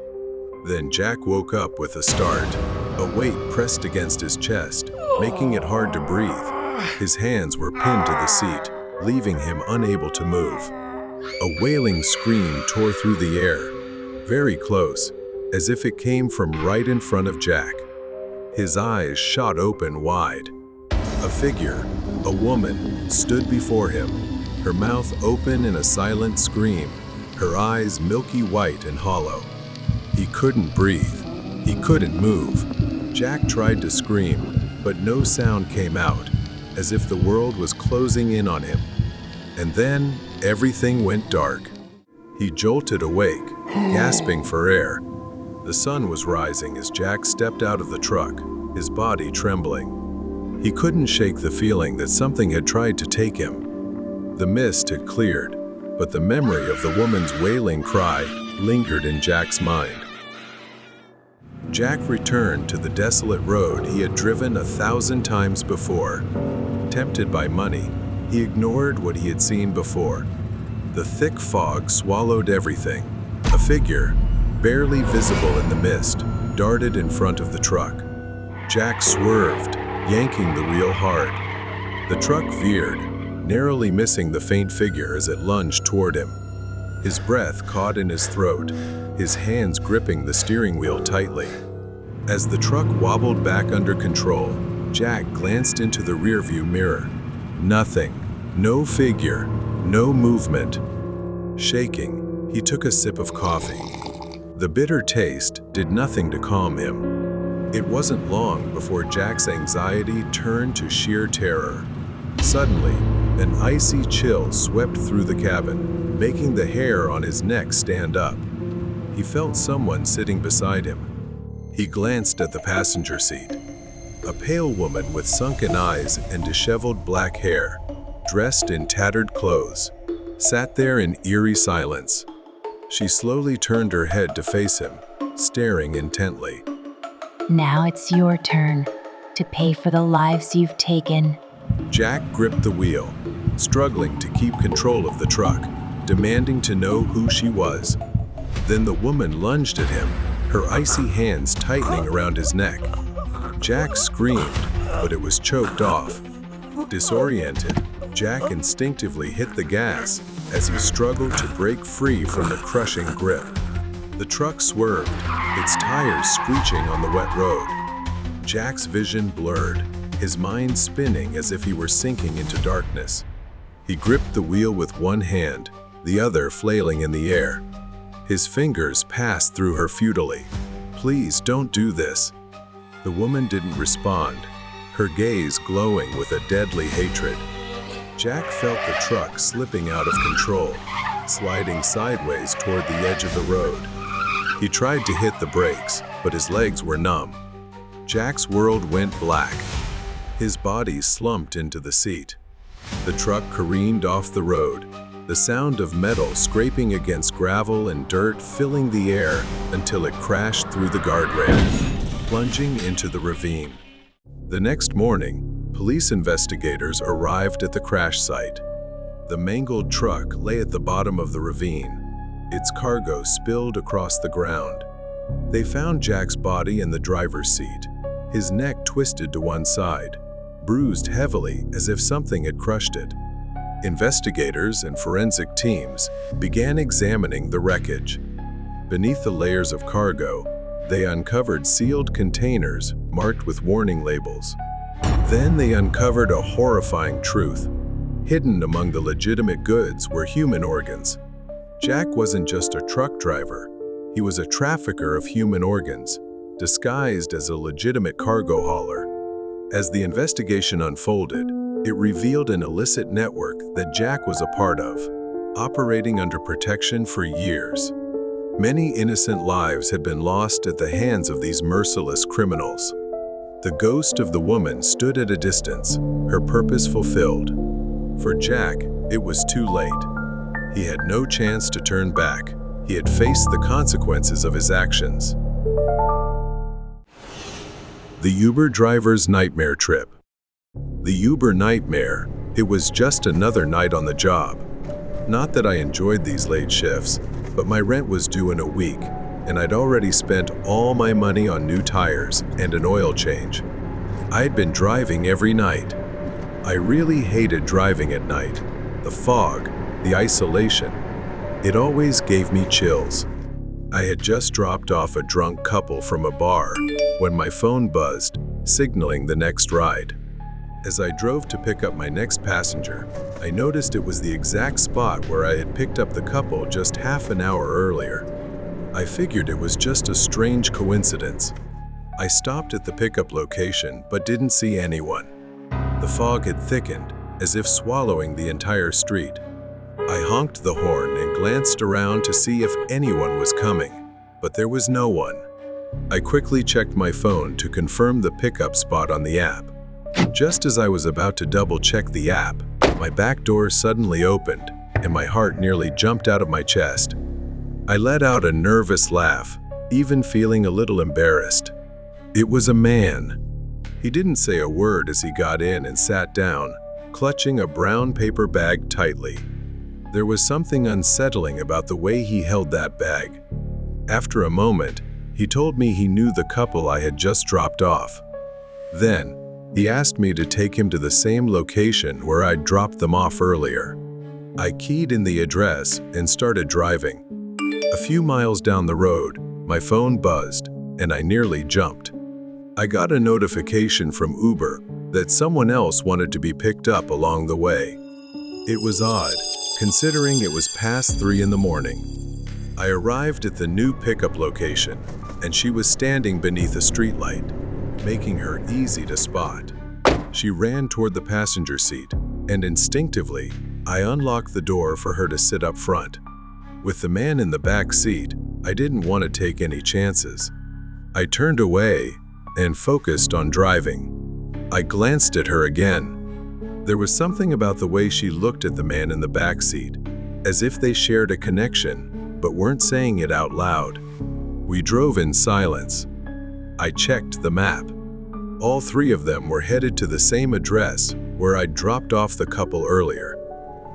Then Jack woke up with a start. A weight pressed against his chest, making it hard to breathe. His hands were pinned to the seat, leaving him unable to move. A wailing scream tore through the air, very close, as if it came from right in front of Jack. His eyes shot open wide. A figure, a woman, stood before him, her mouth open in a silent scream, her eyes milky white and hollow. He couldn't breathe. He couldn't move. Jack tried to scream, but no sound came out, as if the world was closing in on him. And then everything went dark. He jolted awake, gasping for air. The sun was rising as Jack stepped out of the truck, his body trembling. He couldn't shake the feeling that something had tried to take him. The mist had cleared, but the memory of the woman's wailing cry lingered in Jack's mind. Jack returned to the desolate road he had driven 1,000 times before. Tempted by money, he ignored what he had seen before. The thick fog swallowed everything. A figure, barely visible in the mist, darted in front of the truck. Jack swerved, yanking the wheel hard. The truck veered, narrowly missing the faint figure as it lunged toward him. His breath caught in his throat, his hands gripping the steering wheel tightly. As the truck wobbled back under control, Jack glanced into the rearview mirror. Nothing. No figure. No movement. Shaking, he took a sip of coffee. The bitter taste did nothing to calm him. It wasn't long before Jack's anxiety turned to sheer terror. Suddenly, an icy chill swept through the cabin, making the hair on his neck stand up. He felt someone sitting beside him. He glanced at the passenger seat. A pale woman with sunken eyes and disheveled black hair, dressed in tattered clothes, sat there in eerie silence. She slowly turned her head to face him, staring intently. Now it's your turn to pay for the lives you've taken. Jack gripped the wheel, struggling to keep control of the truck, demanding to know who she was. Then the woman lunged at him, her icy hands tightening around his neck. Jack screamed, but it was choked off. Disoriented, Jack instinctively hit the gas as he struggled to break free from the crushing grip. The truck swerved, its tires screeching on the wet road. Jack's vision blurred, his mind spinning as if he were sinking into darkness. He gripped the wheel with one hand, the other flailing in the air. His fingers passed through her futilely. "Please don't do this." The woman didn't respond, her gaze glowing with a deadly hatred. Jack felt the truck slipping out of control, sliding sideways toward the edge of the road. He tried to hit the brakes, but his legs were numb. Jack's world went black. His body slumped into the seat. The truck careened off the road, the sound of metal scraping against gravel and dirt filling the air until it crashed through the guardrail, plunging into the ravine. The next morning, police investigators arrived at the crash site. The mangled truck lay at the bottom of the ravine, its cargo spilled across the ground. They found Jack's body in the driver's seat, his neck twisted to one side, bruised heavily as if something had crushed it. Investigators and forensic teams began examining the wreckage. Beneath the layers of cargo, they uncovered sealed containers marked with warning labels. Then they uncovered a horrifying truth. Hidden among the legitimate goods were human organs. Jack wasn't just a truck driver. He was a trafficker of human organs, disguised as a legitimate cargo hauler. As the investigation unfolded, it revealed an illicit network that Jack was a part of, operating under protection for years. Many innocent lives had been lost at the hands of these merciless criminals. The ghost of the woman stood at a distance, her purpose fulfilled. For Jack, it was too late. He had no chance to turn back. He had faced the consequences of his actions. The Uber driver's nightmare trip. The Uber nightmare, it was just another night on the job. Not that I enjoyed these late shifts, but my rent was due in a week, and I'd already spent all my money on new tires and an oil change. I'd been driving every night. I really hated driving at night. The fog, the isolation, it always gave me chills. I had just dropped off a drunk couple from a bar when my phone buzzed, signaling the next ride. As I drove to pick up my next passenger, I noticed it was the exact spot where I had picked up the couple just half an hour earlier. I figured it was just a strange coincidence. I stopped at the pickup location but didn't see anyone. The fog had thickened, as if swallowing the entire street. I honked the horn and glanced around to see if anyone was coming, but there was no one. I quickly checked my phone to confirm the pickup spot on the app. Just as I was about to double-check the app, My back door suddenly opened, and my heart nearly jumped out of my chest. I let out a nervous laugh, even feeling a little embarrassed. It was a man. He didn't say a word as he got in and sat down, clutching a brown paper bag tightly. There was something unsettling about the way he held that bag. After a moment, he told me he knew the couple I had just dropped off. Then, he asked me to take him to the same location where I'd dropped them off earlier. I keyed in the address and started driving. A few miles down the road, my phone buzzed, and I nearly jumped. I got a notification from Uber that someone else wanted to be picked up along the way. It was odd, considering it was past 3 in the morning. I arrived at the new pickup location, and she was standing beneath a streetlight, making her easy to spot. She ran toward the passenger seat, and instinctively, I unlocked the door for her to sit up front. With the man in the back seat, I didn't want to take any chances. I turned away and focused on driving. I glanced at her again. There was something about the way she looked at the man in the back seat, as if they shared a connection, but weren't saying it out loud. We drove in silence. I checked the map. All 3 of them were headed to the same address where I'd dropped off the couple earlier.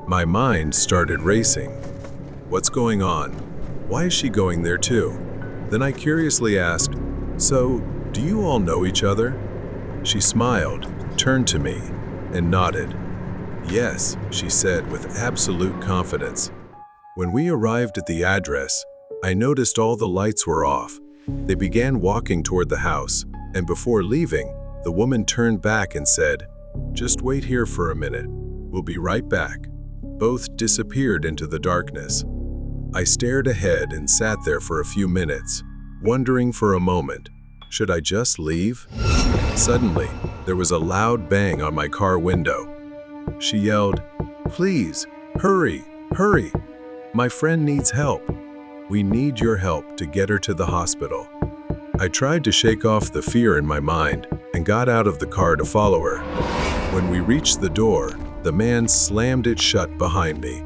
My mind started racing. What's going on? Why is she going there too? Then I curiously asked, "So, do you all know each other?" She smiled, turned to me, and nodded. "Yes," she said with absolute confidence. When we arrived at the address, I noticed all the lights were off. They began walking toward the house, and before leaving, the woman turned back and said, "Just wait here for a minute. We'll be right back." Both disappeared into the darkness. I stared ahead and sat there for a few minutes, wondering for a moment, should I just leave? Suddenly, there was a loud bang on my car window. She yelled, "Please, hurry, hurry. My friend needs help. We need your help to get her to the hospital." I tried to shake off the fear in my mind and got out of the car to follow her. When we reached the door, the man slammed it shut behind me.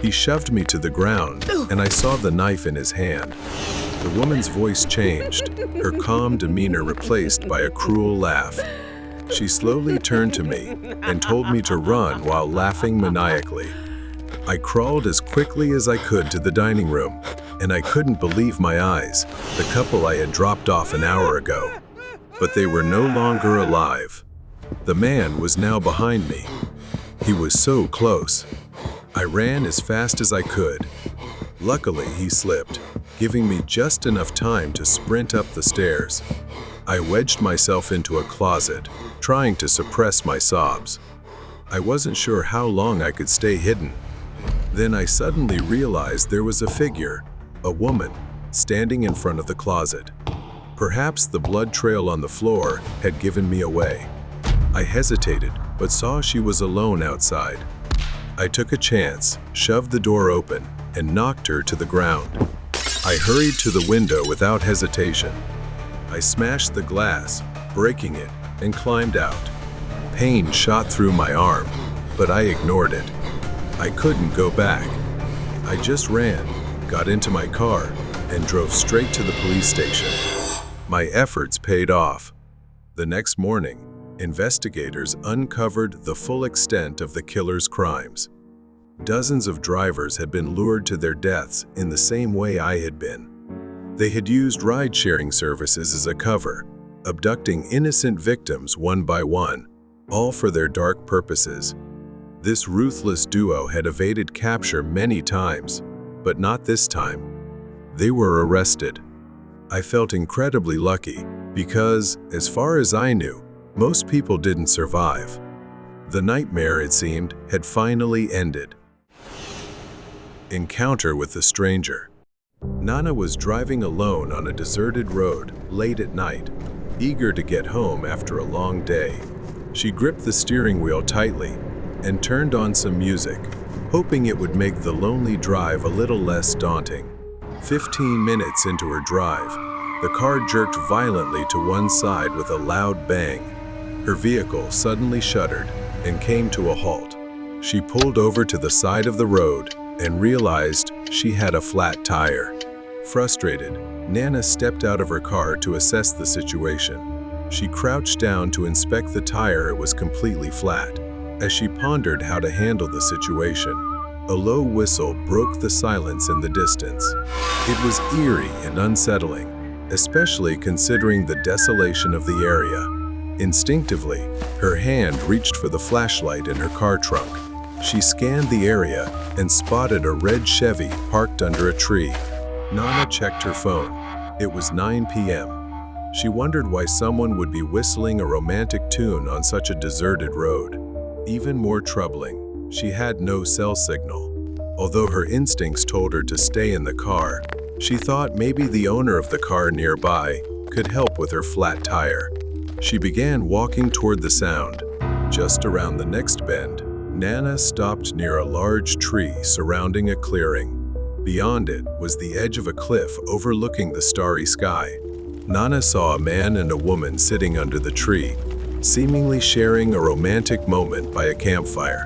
He shoved me to the ground, and I saw the knife in his hand. The woman's voice changed, her calm demeanor replaced by a cruel laugh. She slowly turned to me and told me to run while laughing maniacally. I crawled as quickly as I could to the dining room, and I couldn't believe my eyes, the couple I had dropped off an hour ago. But they were no longer alive. The man was now behind me. He was so close. I ran as fast as I could. Luckily, he slipped, giving me just enough time to sprint up the stairs. I wedged myself into a closet, trying to suppress my sobs. I wasn't sure how long I could stay hidden. Then I suddenly realized there was a figure, a woman, standing in front of the closet. Perhaps the blood trail on the floor had given me away. I hesitated, but saw she was alone outside. I took a chance, shoved the door open, and knocked her to the ground. I hurried to the window without hesitation. I smashed the glass, breaking it, and climbed out. Pain shot through my arm, but I ignored it. I couldn't go back. I just ran, got into my car, and drove straight to the police station. My efforts paid off. The next morning, investigators uncovered the full extent of the killer's crimes. Dozens of drivers had been lured to their deaths in the same way I had been. They had used ride-sharing services as a cover, abducting innocent victims one by one, all for their dark purposes. This ruthless duo had evaded capture many times, but not this time. They were arrested. I felt incredibly lucky because, as far as I knew, most people didn't survive. The nightmare, it seemed, had finally ended. Encounter with the stranger. Nana was driving alone on a deserted road late at night, eager to get home after a long day. She gripped the steering wheel tightly and turned on some music, hoping it would make the lonely drive a little less daunting. 15 minutes into her drive, the car jerked violently to one side with a loud bang. Her vehicle suddenly shuddered and came to a halt. She pulled over to the side of the road and realized she had a flat tire. Frustrated, Nana stepped out of her car to assess the situation. She crouched down to inspect the tire. It was completely flat. As she pondered how to handle the situation, a low whistle broke the silence in the distance. It was eerie and unsettling, especially considering the desolation of the area. Instinctively, her hand reached for the flashlight in her car trunk. She scanned the area and spotted a red Chevy parked under a tree. Nana checked her phone. It was 9 p.m. She wondered why someone would be whistling a romantic tune on such a deserted road. Even more troubling, she had no cell signal. Although her instincts told her to stay in the car, she thought maybe the owner of the car nearby could help with her flat tire. She began walking toward the sound. Just around the next bend, Nana stopped near a large tree surrounding a clearing. Beyond it was the edge of a cliff overlooking the starry sky. Nana saw a man and a woman sitting under the tree, seemingly sharing a romantic moment by a campfire.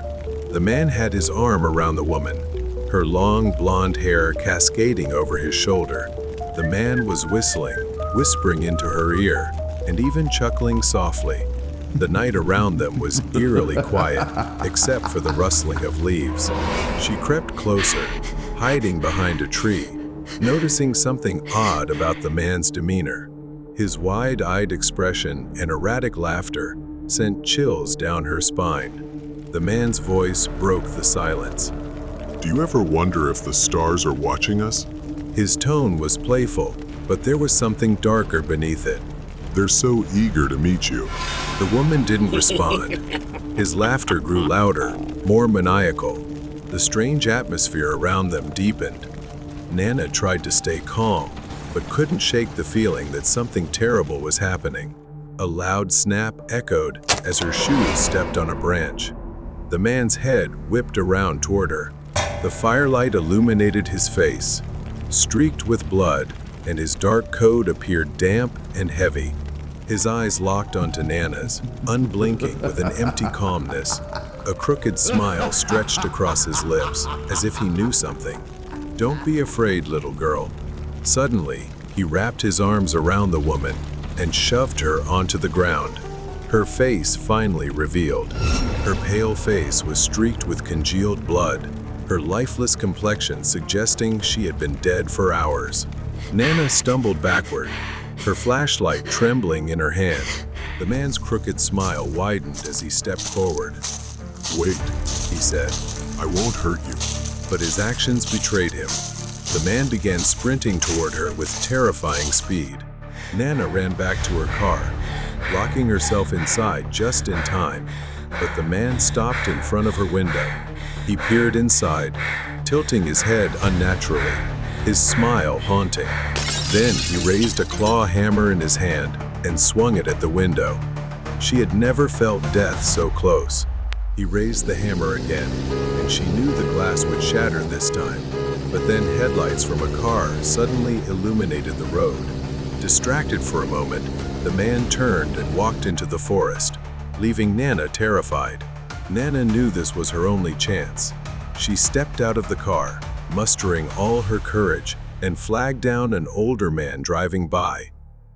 The man had his arm around the woman, her long blonde hair cascading over his shoulder. The man was whistling, whispering into her ear, and even chuckling softly. The night around them was eerily quiet, except for the rustling of leaves. She crept closer, hiding behind a tree, noticing something odd about the man's demeanor. His wide-eyed expression and erratic laughter sent chills down her spine. The man's voice broke the silence. Do you ever wonder if the stars are watching us? His tone was playful, but there was something darker beneath it. They're so eager to meet you. The woman didn't respond. His laughter grew louder, more maniacal. The strange atmosphere around them deepened. Nana tried to stay calm, but couldn't shake the feeling that something terrible was happening. A loud snap echoed as her shoes stepped on a branch. The man's head whipped around toward her. The firelight illuminated his face, streaked with blood, and his dark coat appeared damp and heavy. His eyes locked onto Nana's, unblinking with an empty calmness. A crooked smile stretched across his lips, as if he knew something. "Don't be afraid, little girl." Suddenly, he wrapped his arms around the woman and shoved her onto the ground. Her face finally revealed. Her pale face was streaked with congealed blood, her lifeless complexion suggesting she had been dead for hours. Nana stumbled backward, her flashlight trembling in her hand. The man's crooked smile widened as he stepped forward. Wait, He said, I won't hurt you. but his actions betrayed him. The man began sprinting toward her with terrifying speed. Nana ran back to her car, locking herself inside just in time, but the man stopped in front of her window. He peered inside, tilting his head unnaturally, his smile haunting. Then he raised a claw hammer in his hand and swung it at the window. She had never felt death so close. He raised the hammer again, and she knew the glass would shatter this time. But then headlights from a car suddenly illuminated the road. Distracted for a moment, the man turned and walked into the forest, leaving Nana terrified. Nana knew this was her only chance. She stepped out of the car, mustering all her courage, and flagged down an older man driving by,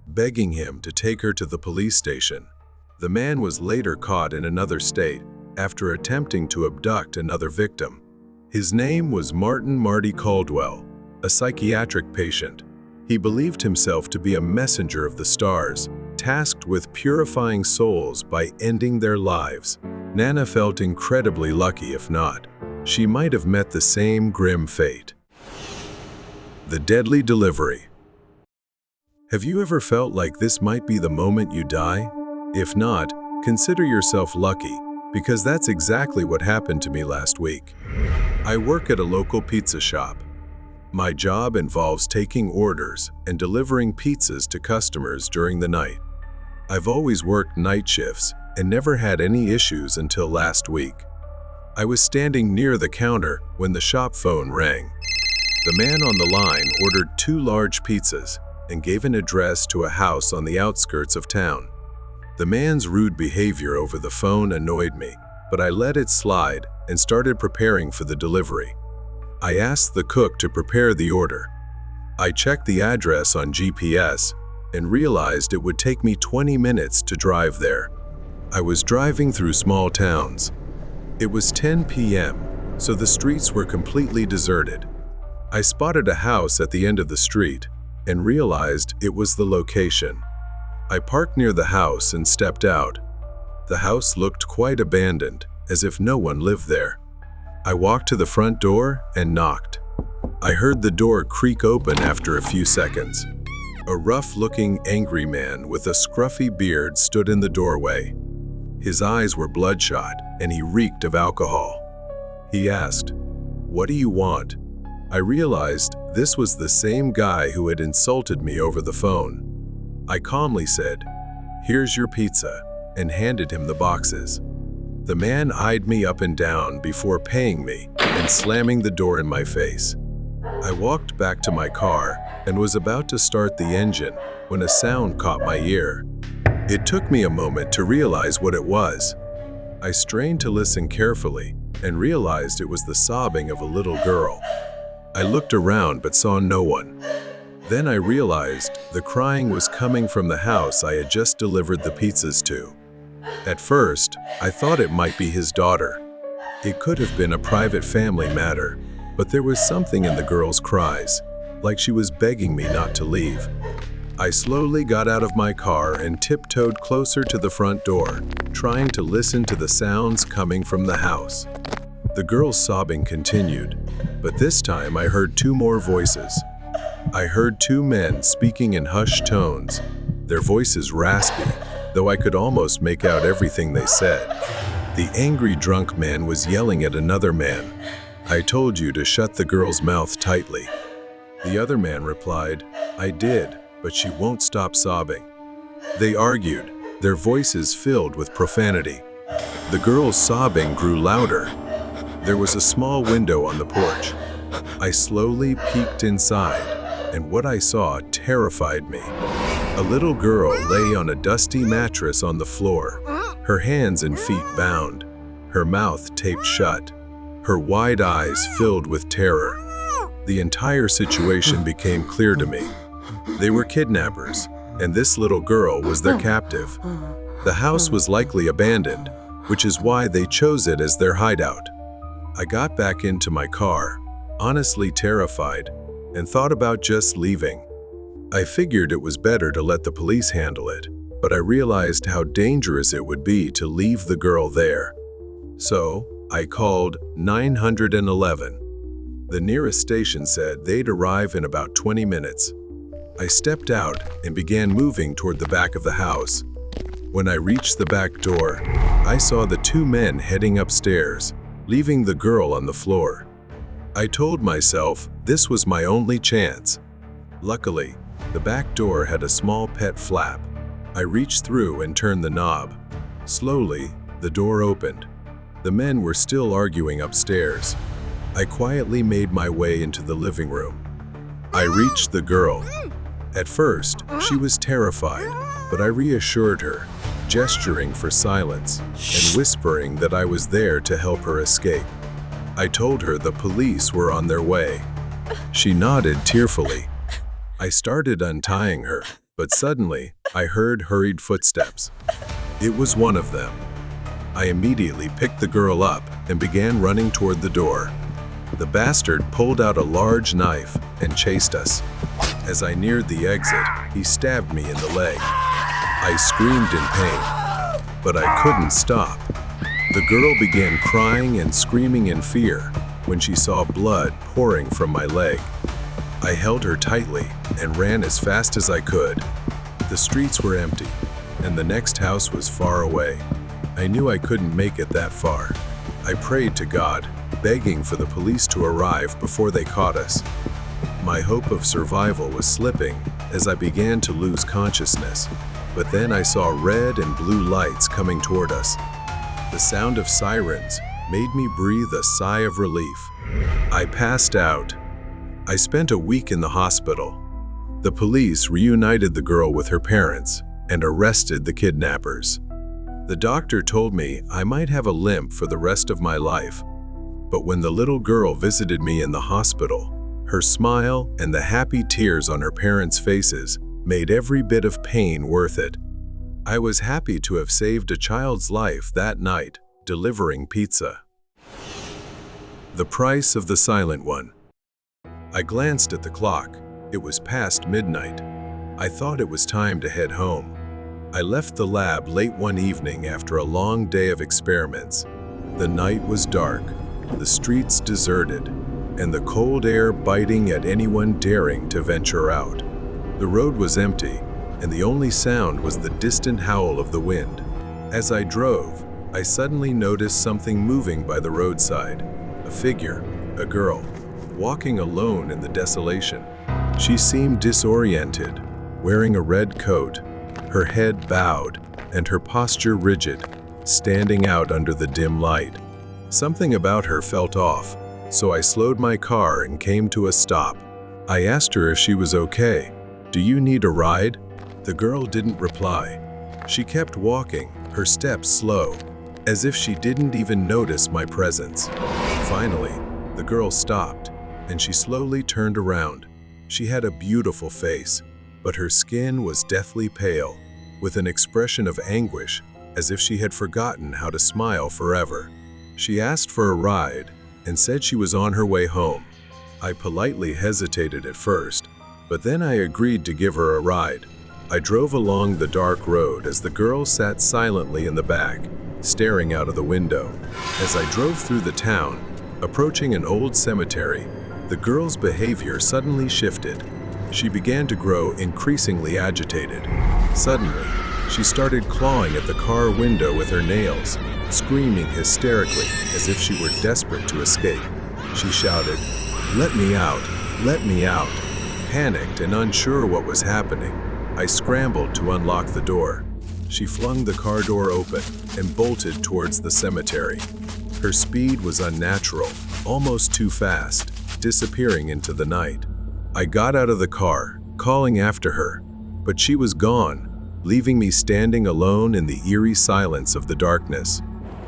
begging him to take her to the police station. The man was later caught in another state after attempting to abduct another victim. His name was Marty Caldwell, a psychiatric patient. He believed himself to be a messenger of the stars, tasked with purifying souls by ending their lives. Nana felt incredibly lucky. If not, she might have met the same grim fate. The deadly delivery. Have you ever felt like this might be the moment you die? If not, consider yourself lucky, because that's exactly what happened to me last week. I work at a local pizza shop. My job involves taking orders and delivering pizzas to customers during the night. I've always worked night shifts and never had any issues until last week. I was standing near the counter when the shop phone rang. The man on the line ordered 2 large pizzas and gave an address to a house on the outskirts of town. The man's rude behavior over the phone annoyed me, but I let it slide and started preparing for the delivery. I asked the cook to prepare the order. I checked the address on GPS and realized it would take me 20 minutes to drive there. I was driving through small towns. It was 10 p.m., so the streets were completely deserted. I spotted a house at the end of the street and realized it was the location. I parked near the house and stepped out. The house looked quite abandoned, as if no one lived there. I walked to the front door and knocked. I heard the door creak open after a few seconds. A rough-looking, angry man with a scruffy beard stood in the doorway. His eyes were bloodshot, and he reeked of alcohol. He asked, "What do you want?" I realized this was the same guy who had insulted me over the phone. I calmly said, "Here's your pizza," and handed him the boxes. The man eyed me up and down before paying me and slamming the door in my face. I walked back to my car and was about to start the engine when a sound caught my ear. It took me a moment to realize what it was. I strained to listen carefully and realized it was the sobbing of a little girl. I looked around but saw no one. Then I realized the crying was coming from the house I had just delivered the pizzas to. At first, I thought it might be his daughter. It could have been a private family matter, but there was something in the girl's cries, like she was begging me not to leave. I slowly got out of my car and tiptoed closer to the front door, trying to listen to the sounds coming from the house. The girl's sobbing continued, but this time I heard two more voices. I heard two men speaking in hushed tones, their voices raspy, though I could almost make out everything they said. The angry drunk man was yelling at another man, "I told you to shut the girl's mouth tightly." The other man replied, "I did, but she won't stop sobbing." They argued, their voices filled with profanity. The girl's sobbing grew louder. There was a small window on the porch. I slowly peeked inside, and what I saw terrified me. A little girl lay on a dusty mattress on the floor, her hands and feet bound, her mouth taped shut, her wide eyes filled with terror. The entire situation became clear to me. They were kidnappers, and this little girl was their captive. The house was likely abandoned, which is why they chose it as their hideout. I got back into my car, honestly terrified, and thought about just leaving. I figured it was better to let the police handle it, but I realized how dangerous it would be to leave the girl there. So, I called 911. The nearest station said they'd arrive in about 20 minutes. I stepped out and began moving toward the back of the house. When I reached the back door, I saw the two men heading upstairs, leaving the girl on the floor. I told myself this was my only chance. Luckily, the back door had a small pet flap. I reached through and turned the knob. Slowly, the door opened. The men were still arguing upstairs. I quietly made my way into the living room. I reached the girl. At first, she was terrified, but I reassured her, gesturing for silence and whispering that I was there to help her escape. I told her the police were on their way. She nodded tearfully. I started untying her, but suddenly I heard hurried footsteps. It was one of them. I immediately picked the girl up and began running toward the door. The bastard pulled out a large knife and chased us. As I neared the exit, he stabbed me in the leg. I screamed in pain, but I couldn't stop. The girl began crying and screaming in fear when she saw blood pouring from my leg. I held her tightly and ran as fast as I could. The streets were empty, and the next house was far away. I knew I couldn't make it that far. I prayed to God, begging for the police to arrive before they caught us. My hope of survival was slipping as I began to lose consciousness, but then I saw red and blue lights coming toward us. The sound of sirens made me breathe a sigh of relief. I passed out. I spent a week in the hospital. The police reunited the girl with her parents and arrested the kidnappers. The doctor told me I might have a limp for the rest of my life, But when the little girl visited me in the hospital, her smile and the happy tears on her parents' faces made every bit of pain worth it. I was happy to have saved a child's life that night, delivering pizza. The price of the silent one. I glanced at the clock. It was past midnight. I thought it was time to head home. I left the lab late one evening after a long day of experiments. The night was dark, the streets deserted, and the cold air biting at anyone daring to venture out. The road was empty, and the only sound was the distant howl of the wind. As I drove, I suddenly noticed something moving by the roadside. A figure, a girl, walking alone in the desolation. She seemed disoriented, wearing a red coat, her head bowed, and her posture rigid, standing out under the dim light. Something about her felt off, so I slowed my car and came to a stop. I asked her if she was okay. "Do you need a ride?" The girl didn't reply. She kept walking, her steps slow, as if she didn't even notice my presence. Finally, the girl stopped, and she slowly turned around. She had a beautiful face, but her skin was deathly pale, with an expression of anguish, as if she had forgotten how to smile forever. She asked for a ride and said she was on her way home. I politely hesitated at first, but then I agreed to give her a ride. I drove along the dark road as the girl sat silently in the back, staring out of the window. As I drove through the town, approaching an old cemetery, the girl's behavior suddenly shifted. She began to grow increasingly agitated. Suddenly, she started clawing at the car window with her nails, screaming hysterically as if she were desperate to escape. She shouted, "Let me out! Let me out!" Panicked and unsure what was happening, I scrambled to unlock the door. She flung the car door open and bolted towards the cemetery. Her speed was unnatural, almost too fast, disappearing into the night. I got out of the car, calling after her, but she was gone, leaving me standing alone in the eerie silence of the darkness.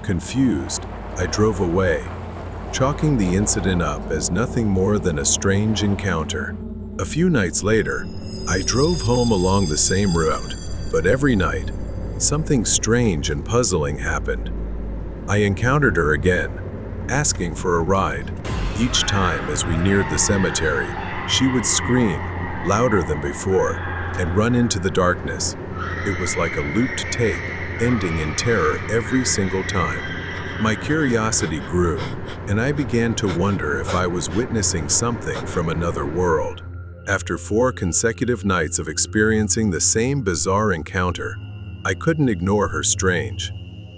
Confused, I drove away, chalking the incident up as nothing more than a strange encounter. A few nights later, I drove home along the same route, but every night, something strange and puzzling happened. I encountered her again, asking for a ride. Each time as we neared the cemetery, she would scream, louder than before, and run into the darkness. It was like a looped tape, ending in terror every single time. My curiosity grew, and I began to wonder if I was witnessing something from another world. After 4 consecutive nights of experiencing the same bizarre encounter, I couldn't ignore her strange,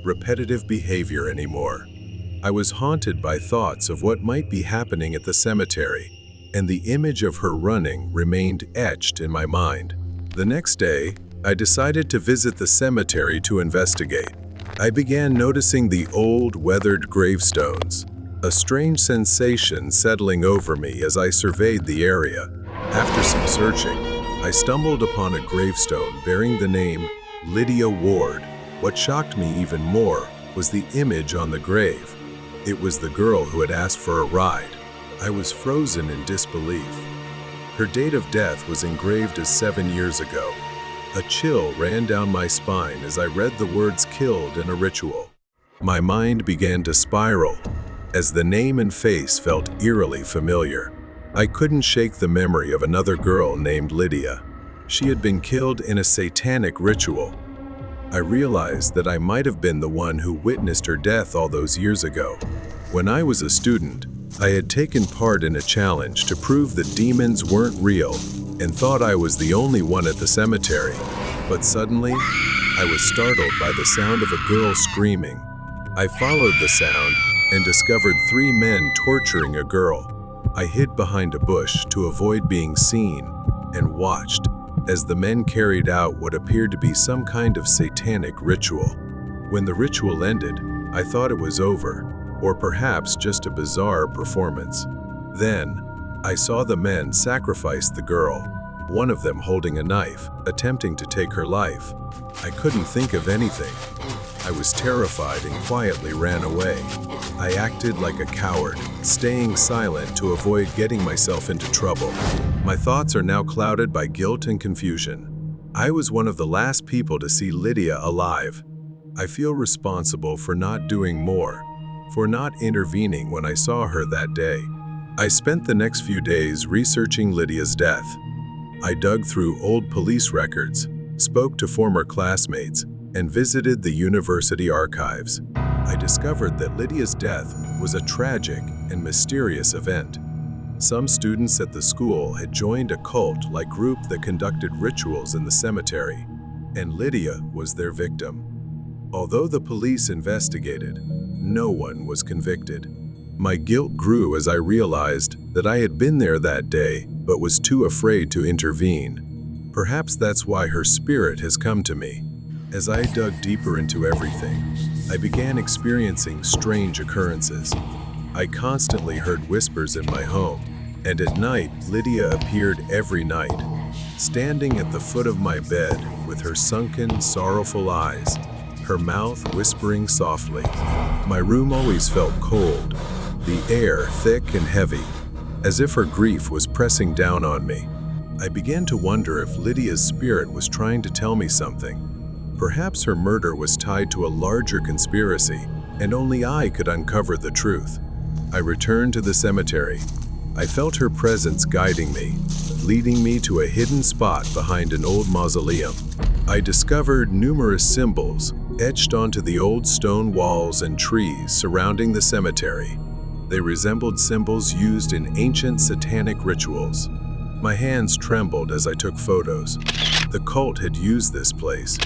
repetitive behavior anymore. I was haunted by thoughts of what might be happening at the cemetery, and the image of her running remained etched in my mind. The next day, I decided to visit the cemetery to investigate. I began noticing the old, weathered gravestones, a strange sensation settling over me as I surveyed the area. After some searching, I stumbled upon a gravestone bearing the name Lydia Ward. What shocked me even more was the image on the grave. It was the girl who had asked for a ride. I was frozen in disbelief. Her date of death was engraved as 7 years ago. A chill ran down my spine as I read the words "killed" in a ritual. My mind began to spiral as the name and face felt eerily familiar. I couldn't shake the memory of another girl named Lydia. She had been killed in a satanic ritual. I realized that I might have been the one who witnessed her death all those years ago. When I was a student, I had taken part in a challenge to prove that demons weren't real and thought I was the only one at the cemetery. But suddenly, I was startled by the sound of a girl screaming. I followed the sound and discovered 3 men torturing a girl. I hid behind a bush to avoid being seen and watched as the men carried out what appeared to be some kind of satanic ritual. When the ritual ended, I thought it was over, or perhaps just a bizarre performance. Then, I saw the men sacrifice the girl, one of them holding a knife, attempting to take her life. I couldn't think of anything. I was terrified and quietly ran away. I acted like a coward, staying silent to avoid getting myself into trouble. My thoughts are now clouded by guilt and confusion. I was one of the last people to see Lydia alive. I feel responsible for not doing more, for not intervening when I saw her that day. I spent the next few days researching Lydia's death. I dug through old police records, spoke to former classmates, and visited the university archives. I discovered that Lydia's death was a tragic and mysterious event. Some students at the school had joined a cult-like group that conducted rituals in the cemetery, and Lydia was their victim. Although the police investigated, no one was convicted. My guilt grew as I realized that I had been there that day but was too afraid to intervene. Perhaps that's why her spirit has come to me. As I dug deeper into everything, I began experiencing strange occurrences. I constantly heard whispers in my home, and at night, Lydia appeared every night, standing at the foot of my bed with her sunken, sorrowful eyes, her mouth whispering softly. My room always felt cold, the air thick and heavy, as if her grief was pressing down on me. I began to wonder if Lydia's spirit was trying to tell me something. Perhaps her murder was tied to a larger conspiracy, and only I could uncover the truth. I returned to the cemetery. I felt her presence guiding me, leading me to a hidden spot behind an old mausoleum. I discovered numerous symbols etched onto the old stone walls and trees surrounding the cemetery. They resembled symbols used in ancient satanic rituals. My hands trembled as I took photos. The cult had used this place.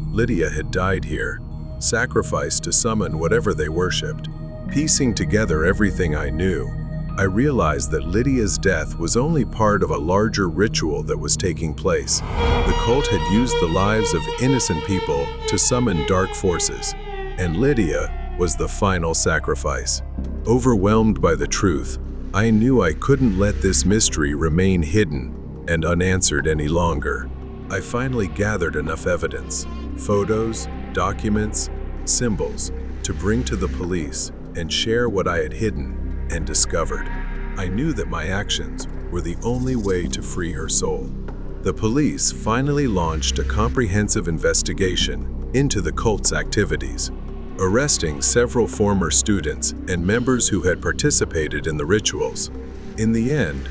Lydia had died here, sacrificed to summon whatever they worshipped. Piecing together everything I knew, I realized that Lydia's death was only part of a larger ritual that was taking place. The cult had used the lives of innocent people to summon dark forces, and Lydia was the final sacrifice. Overwhelmed by the truth, I knew I couldn't let this mystery remain hidden and unanswered any longer. I finally gathered enough evidence, photos, documents, symbols, to bring to the police and share what I had hidden and discovered. I knew that my actions were the only way to free her soul. The police finally launched a comprehensive investigation into the cult's activities, arresting several former students and members who had participated in the rituals. In the end,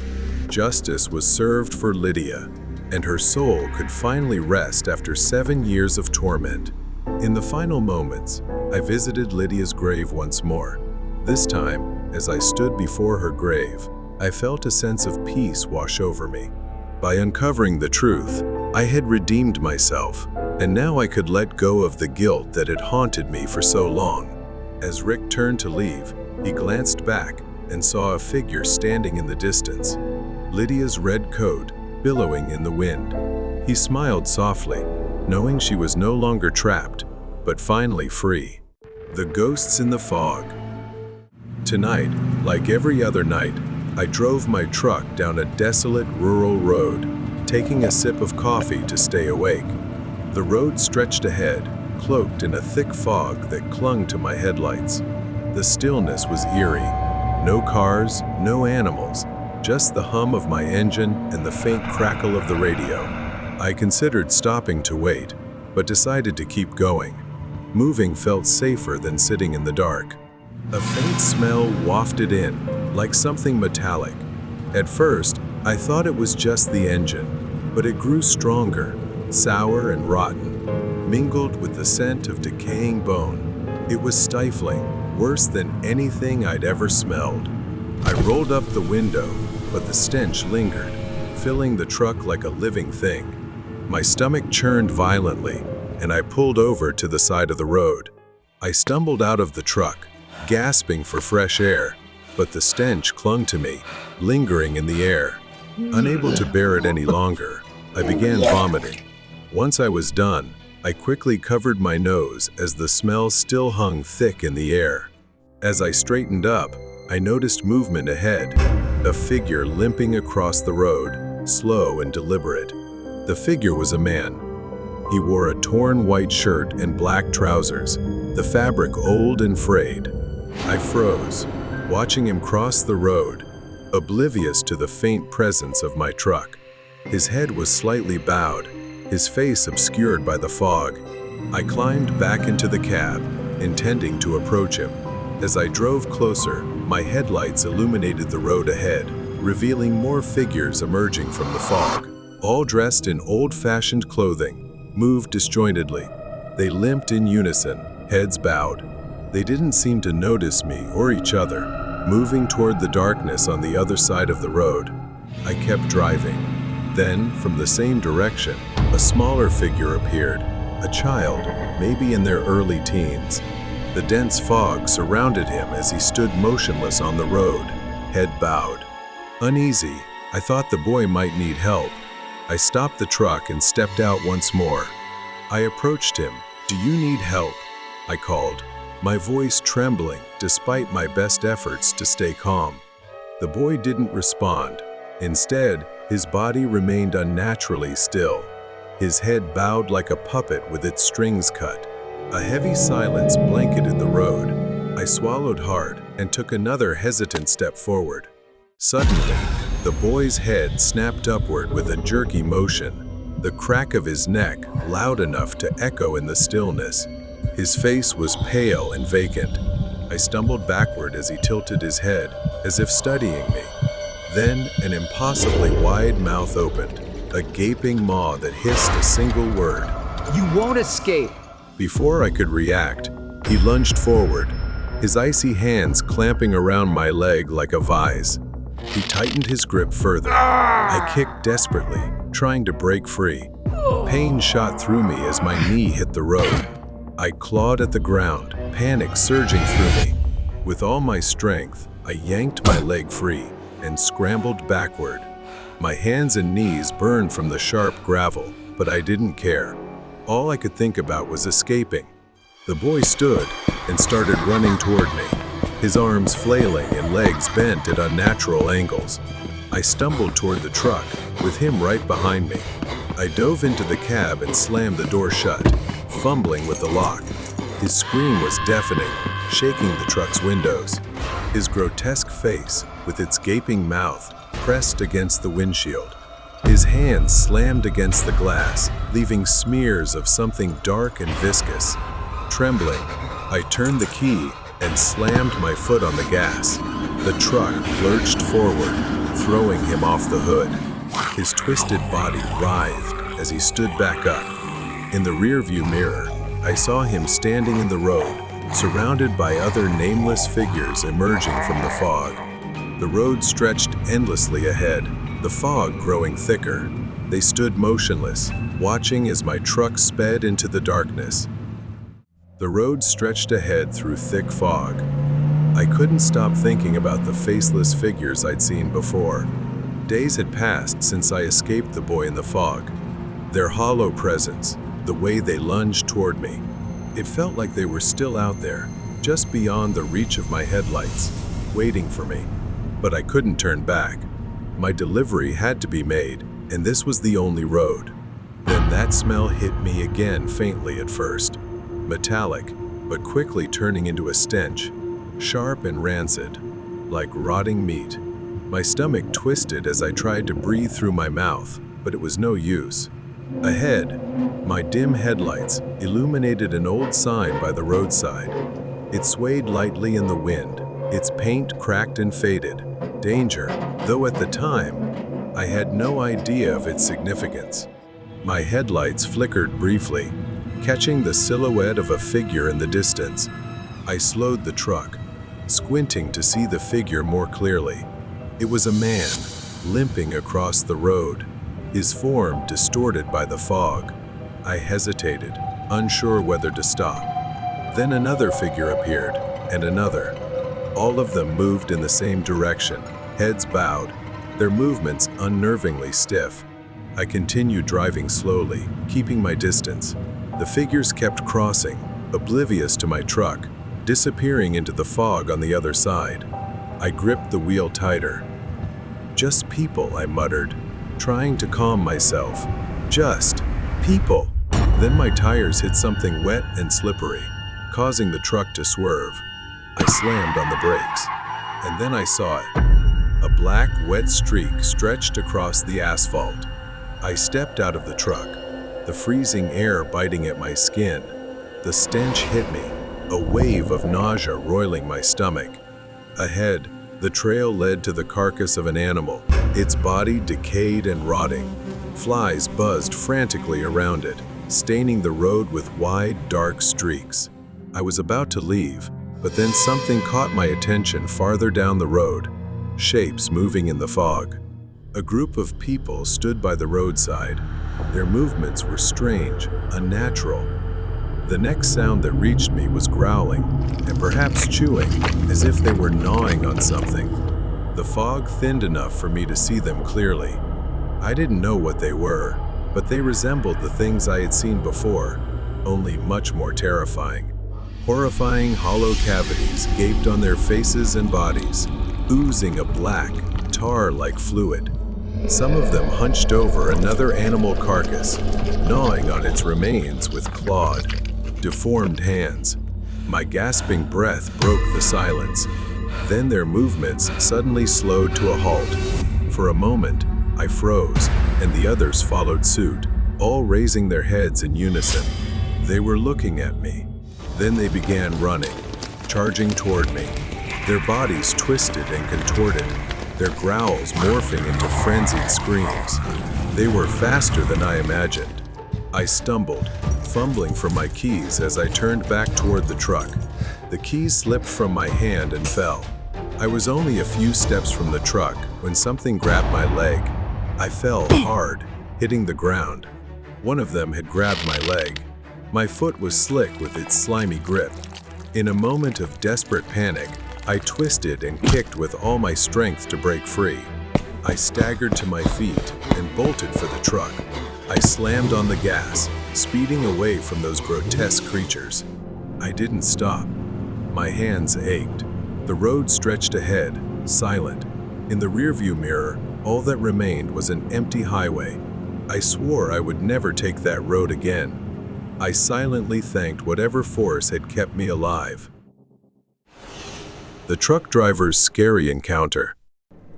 justice was served for Lydia, and her soul could finally rest after 7 years of torment. In the final moments, I visited Lydia's grave once more. This time, as I stood before her grave, I felt a sense of peace wash over me. By uncovering the truth, I had redeemed myself, and now I could let go of the guilt that had haunted me for so long. As Rick turned to leave, he glanced back and saw a figure standing in the distance, Lydia's red coat billowing in the wind. He smiled softly, knowing she was no longer trapped, but finally free. The ghosts in the fog. Tonight, like every other night, I drove my truck down a desolate rural road, taking a sip of coffee to stay awake. The road stretched ahead, cloaked in a thick fog that clung to my headlights. The stillness was eerie. No cars, no animals, just the hum of my engine and the faint crackle of the radio. I considered stopping to wait, but decided to keep going. Moving felt safer than sitting in the dark. A faint smell wafted in, like something metallic. At first, I thought it was just the engine, but it grew stronger, sour and rotten, mingled with the scent of decaying bone. It was stifling, worse than anything I'd ever smelled. I rolled up the window, but the stench lingered, filling the truck like a living thing. My stomach churned violently, and I pulled over to the side of the road. I stumbled out of the truck, gasping for fresh air, but the stench clung to me, lingering in the air. Unable to bear it any longer, I began vomiting. Once I was done, I quickly covered my nose as the smell still hung thick in the air. As I straightened up, I noticed movement ahead, a figure limping across the road, slow and deliberate. The figure was a man. He wore a torn white shirt and black trousers, the fabric old and frayed. I froze, watching him cross the road, oblivious to the faint presence of my truck. His head was slightly bowed, his face obscured by the fog. I climbed back into the cab, intending to approach him. As I drove closer, my headlights illuminated the road ahead, revealing more figures emerging from the fog. All dressed in old-fashioned clothing, moved disjointedly. They limped in unison, heads bowed. They didn't seem to notice me or each other, moving toward the darkness on the other side of the road. I kept driving. Then, from the same direction, a smaller figure appeared, a child, maybe in their early teens. The dense fog surrounded him as he stood motionless on the road, head bowed. Uneasy, I thought the boy might need help. I stopped the truck and stepped out once more. I approached him. "Do you need help?" I called, my voice trembling despite my best efforts to stay calm. The boy didn't respond. Instead, his body remained unnaturally still, his head bowed like a puppet with its strings cut. A heavy silence blanketed the road. I swallowed hard and took another hesitant step forward. Suddenly, the boy's head snapped upward with a jerky motion, the crack of his neck loud enough to echo in the stillness. His face was pale and vacant. I stumbled backward as he tilted his head, as if studying me. Then an impossibly wide mouth opened, a gaping maw that hissed a single word. "You won't escape!" Before I could react, he lunged forward, his icy hands clamping around my leg like a vise. He tightened his grip further. I kicked desperately, trying to break free. Pain shot through me as my knee hit the road. I clawed at the ground, panic surging through me. With all my strength, I yanked my leg free and scrambled backward. My hands and knees burned from the sharp gravel, but I didn't care. All I could think about was escaping. The boy stood and started running toward me, his arms flailing and legs bent at unnatural angles. I stumbled toward the truck, with him right behind me. I dove into the cab and slammed the door shut, fumbling with the lock. His scream was deafening, shaking the truck's windows. His grotesque face, with its gaping mouth, pressed against the windshield. His hands slammed against the glass, leaving smears of something dark and viscous. Trembling, I turned the key and slammed my foot on the gas. The truck lurched forward, throwing him off the hood. His twisted body writhed as he stood back up. In the rearview mirror, I saw him standing in the road, surrounded by other nameless figures emerging from the fog. The road stretched endlessly ahead, the fog growing thicker. They stood motionless, watching as my truck sped into the darkness. The road stretched ahead through thick fog. I couldn't stop thinking about the faceless figures I'd seen before. Days had passed since I escaped the boy in the fog. Their hollow presence, the way they lunged toward me. It felt like they were still out there, just beyond the reach of my headlights, waiting for me. But I couldn't turn back. My delivery had to be made, and this was the only road. Then that smell hit me again faintly at first. Metallic, but quickly turning into a stench, sharp and rancid, like rotting meat. My stomach twisted as I tried to breathe through my mouth, but it was no use. Ahead, my dim headlights illuminated an old sign by the roadside. It swayed lightly in the wind, its paint cracked and faded. Danger, though at the time, I had no idea of its significance. My headlights flickered briefly, catching the silhouette of a figure in the distance. I slowed the truck, squinting to see the figure more clearly. It was a man, limping across the road, his form distorted by the fog. I hesitated, unsure whether to stop. Then another figure appeared, and another. All of them moved in the same direction, heads bowed, their movements unnervingly stiff. I continued driving slowly, keeping my distance. The figures kept crossing, oblivious to my truck, disappearing into the fog on the other side. I gripped the wheel tighter. "Just people," I muttered, trying to calm myself. "Just people." Then my tires hit something wet and slippery, causing the truck to swerve. I slammed on the brakes, and then I saw it. A black, wet streak stretched across the asphalt. I stepped out of the truck, the freezing air biting at my skin. The stench hit me, a wave of nausea roiling my stomach. Ahead, the trail led to the carcass of an animal, its body decayed and rotting. Flies buzzed frantically around it, staining the road with wide, dark streaks. I was about to leave, but then something caught my attention farther down the road, shapes moving in the fog. A group of people stood by the roadside. Their movements were strange, unnatural. The next sound that reached me was growling, and perhaps chewing, as if they were gnawing on something. The fog thinned enough for me to see them clearly. I didn't know what they were, but they resembled the things I had seen before, only much more terrifying. Horrifying hollow cavities gaped on their faces and bodies, oozing a black, tar-like fluid. Some of them hunched over another animal carcass, gnawing on its remains with clawed, deformed hands. My gasping breath broke the silence. Then their movements suddenly slowed to a halt. For a moment, I froze, and the others followed suit, all raising their heads in unison. They were looking at me. Then they began running, charging toward me. Their bodies twisted and contorted, their growls morphing into frenzied screams. They were faster than I imagined. I stumbled, fumbling for my keys as I turned back toward the truck. The keys slipped from my hand and fell. I was only a few steps from the truck when something grabbed my leg. I fell hard, hitting the ground. One of them had grabbed my leg. My foot was slick with its slimy grip. In a moment of desperate panic, I twisted and kicked with all my strength to break free. I staggered to my feet and bolted for the truck. I slammed on the gas, speeding away from those grotesque creatures. I didn't stop. My hands ached. The road stretched ahead, silent. In the rearview mirror, all that remained was an empty highway. I swore I would never take that road again. I silently thanked whatever force had kept me alive. The truck driver's scary encounter.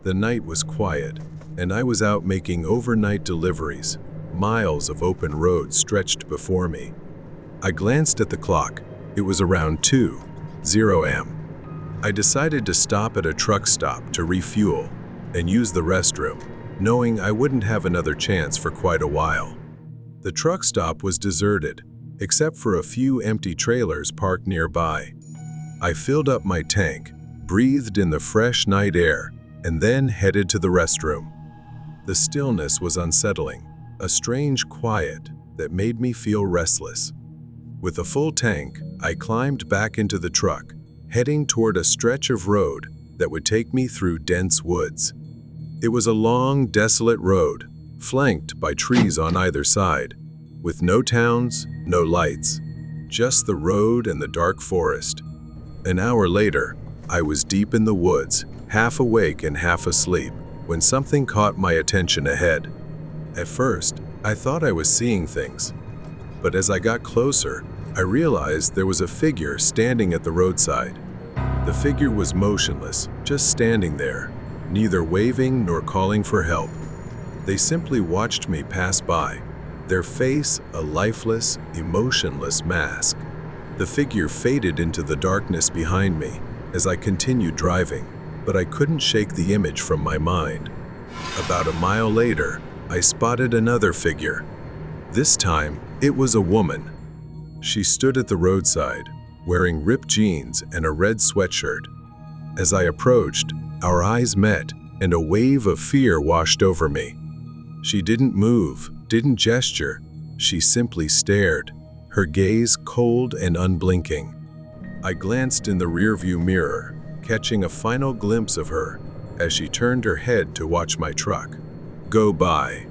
The night was quiet, and I was out making overnight deliveries. Miles of open road stretched before me. I glanced at the clock. It was around 2:00 a.m. I decided to stop at a truck stop to refuel and use the restroom, knowing I wouldn't have another chance for quite a while. The truck stop was deserted, except for a few empty trailers parked nearby. I filled up my tank, breathed in the fresh night air, and then headed to the restroom. The stillness was unsettling, a strange quiet that made me feel restless. With a full tank, I climbed back into the truck, heading toward a stretch of road that would take me through dense woods. It was a long, desolate road, flanked by trees on either side, with no towns, no lights, just the road and the dark forest. An hour later, I was deep in the woods, half awake and half asleep, when something caught my attention ahead. At first, I thought I was seeing things, but as I got closer, I realized there was a figure standing at the roadside. The figure was motionless, just standing there, neither waving nor calling for help. They simply watched me pass by, their face a lifeless, emotionless mask. The figure faded into the darkness behind me as I continued driving, but I couldn't shake the image from my mind. About a mile later, I spotted another figure. This time, it was a woman. She stood at the roadside, wearing ripped jeans and a red sweatshirt. As I approached, our eyes met, and a wave of fear washed over me. She didn't move, didn't gesture. She simply stared, her gaze cold and unblinking. I glanced in the rearview mirror, catching a final glimpse of her as she turned her head to watch my truck go by.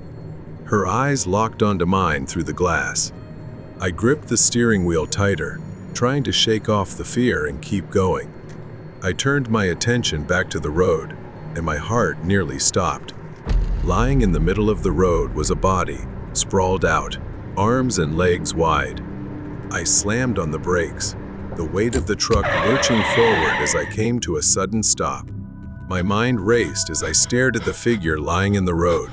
Her eyes locked onto mine through the glass. I gripped the steering wheel tighter, trying to shake off the fear and keep going. I turned my attention back to the road, and my heart nearly stopped. Lying in the middle of the road was a body, sprawled out, arms and legs wide. I slammed on the brakes. the weight of the truck lurching forward as I came to a sudden stop. My mind raced as I stared at the figure lying in the road.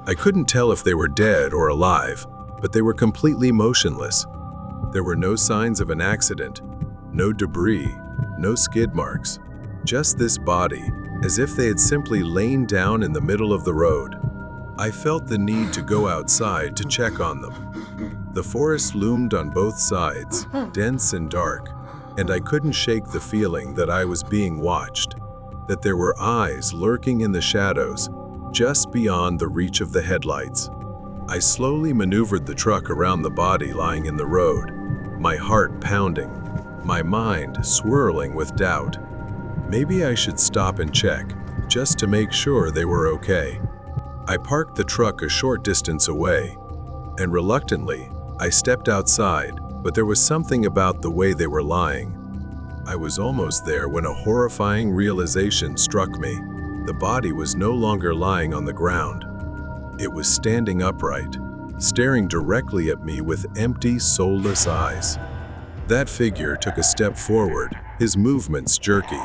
I couldn't tell if they were dead or alive, but they were completely motionless. There were no signs of an accident, no debris, no skid marks, just this body, as if they had simply lain down in the middle of the road. I felt the need to go outside to check on them. The forest loomed on both sides, dense and dark, and I couldn't shake the feeling that I was being watched, that there were eyes lurking in the shadows, just beyond the reach of the headlights. I slowly maneuvered the truck around the body lying in the road, my heart pounding, my mind swirling with doubt. Maybe I should stop and check, just to make sure they were okay. I parked the truck a short distance away, and reluctantly, I stepped outside, but there was something about the way they were lying. I was almost there when a horrifying realization struck me. The body was no longer lying on the ground. It was standing upright, staring directly at me with empty, soulless eyes. That figure took a step forward, his movements jerky.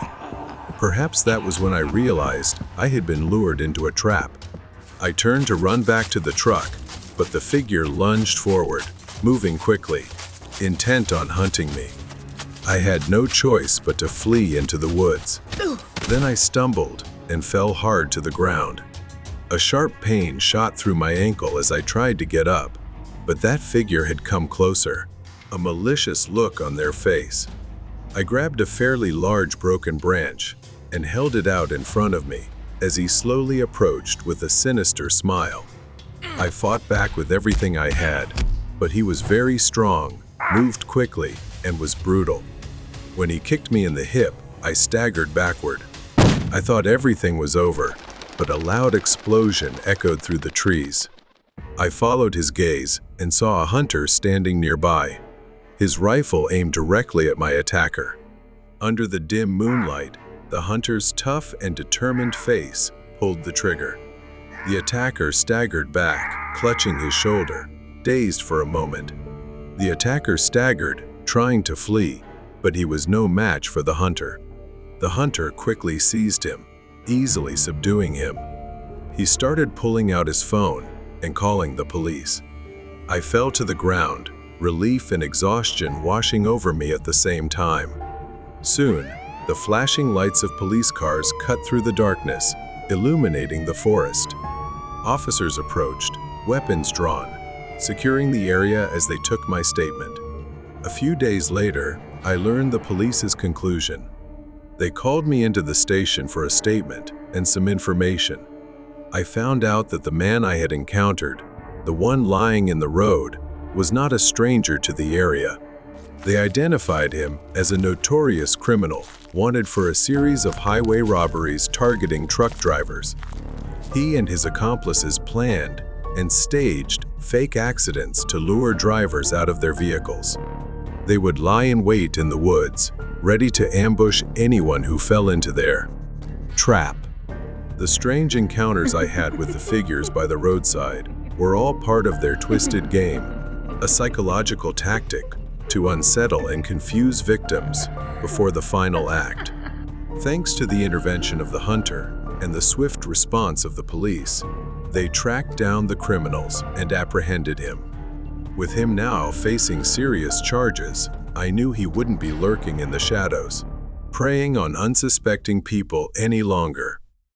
Perhaps that was when I realized I had been lured into a trap. I turned to run back to the truck, but the figure lunged forward, moving quickly, intent on hunting me. I had no choice but to flee into the woods. Then I stumbled and fell hard to the ground. A sharp pain shot through my ankle as I tried to get up, but that figure had come closer, a malicious look on their face. I grabbed a fairly large broken branch and held it out in front of me as he slowly approached with a sinister smile. I fought back with everything I had, but he was very strong, moved quickly, and was brutal. When he kicked me in the hip, I staggered backward. I thought everything was over, but a loud explosion echoed through the trees. I followed his gaze and saw a hunter standing nearby, his rifle aimed directly at my attacker. Under the dim moonlight, the hunter's tough and determined face pulled the trigger. The attacker staggered back, clutching his shoulder, dazed for a moment. The attacker staggered, trying to flee, but he was no match for the hunter. The hunter quickly seized him, easily subduing him. He started pulling out his phone and calling the police. I fell to the ground, relief and exhaustion washing over me at the same time. Soon, the flashing lights of police cars cut through the darkness, illuminating the forest. Officers approached, weapons drawn, securing the area as they took my statement. A few days later, I learned the police's conclusion. They called me into the station for a statement and some information. I found out that the man I had encountered, the one lying in the road, was not a stranger to the area. They identified him as a notorious criminal, wanted for a series of highway robberies targeting truck drivers. He and his accomplices planned and staged fake accidents to lure drivers out of their vehicles. They would lie in wait in the woods, ready to ambush anyone who fell into their trap. The strange encounters I had with the figures by the roadside were all part of their twisted game, a psychological tactic to unsettle and confuse victims before the final act. Thanks to the intervention of the hunter and the swift response of the police, they tracked down the criminals and apprehended him. With him now facing serious charges, I knew he wouldn't be lurking in the shadows, preying on unsuspecting people any longer.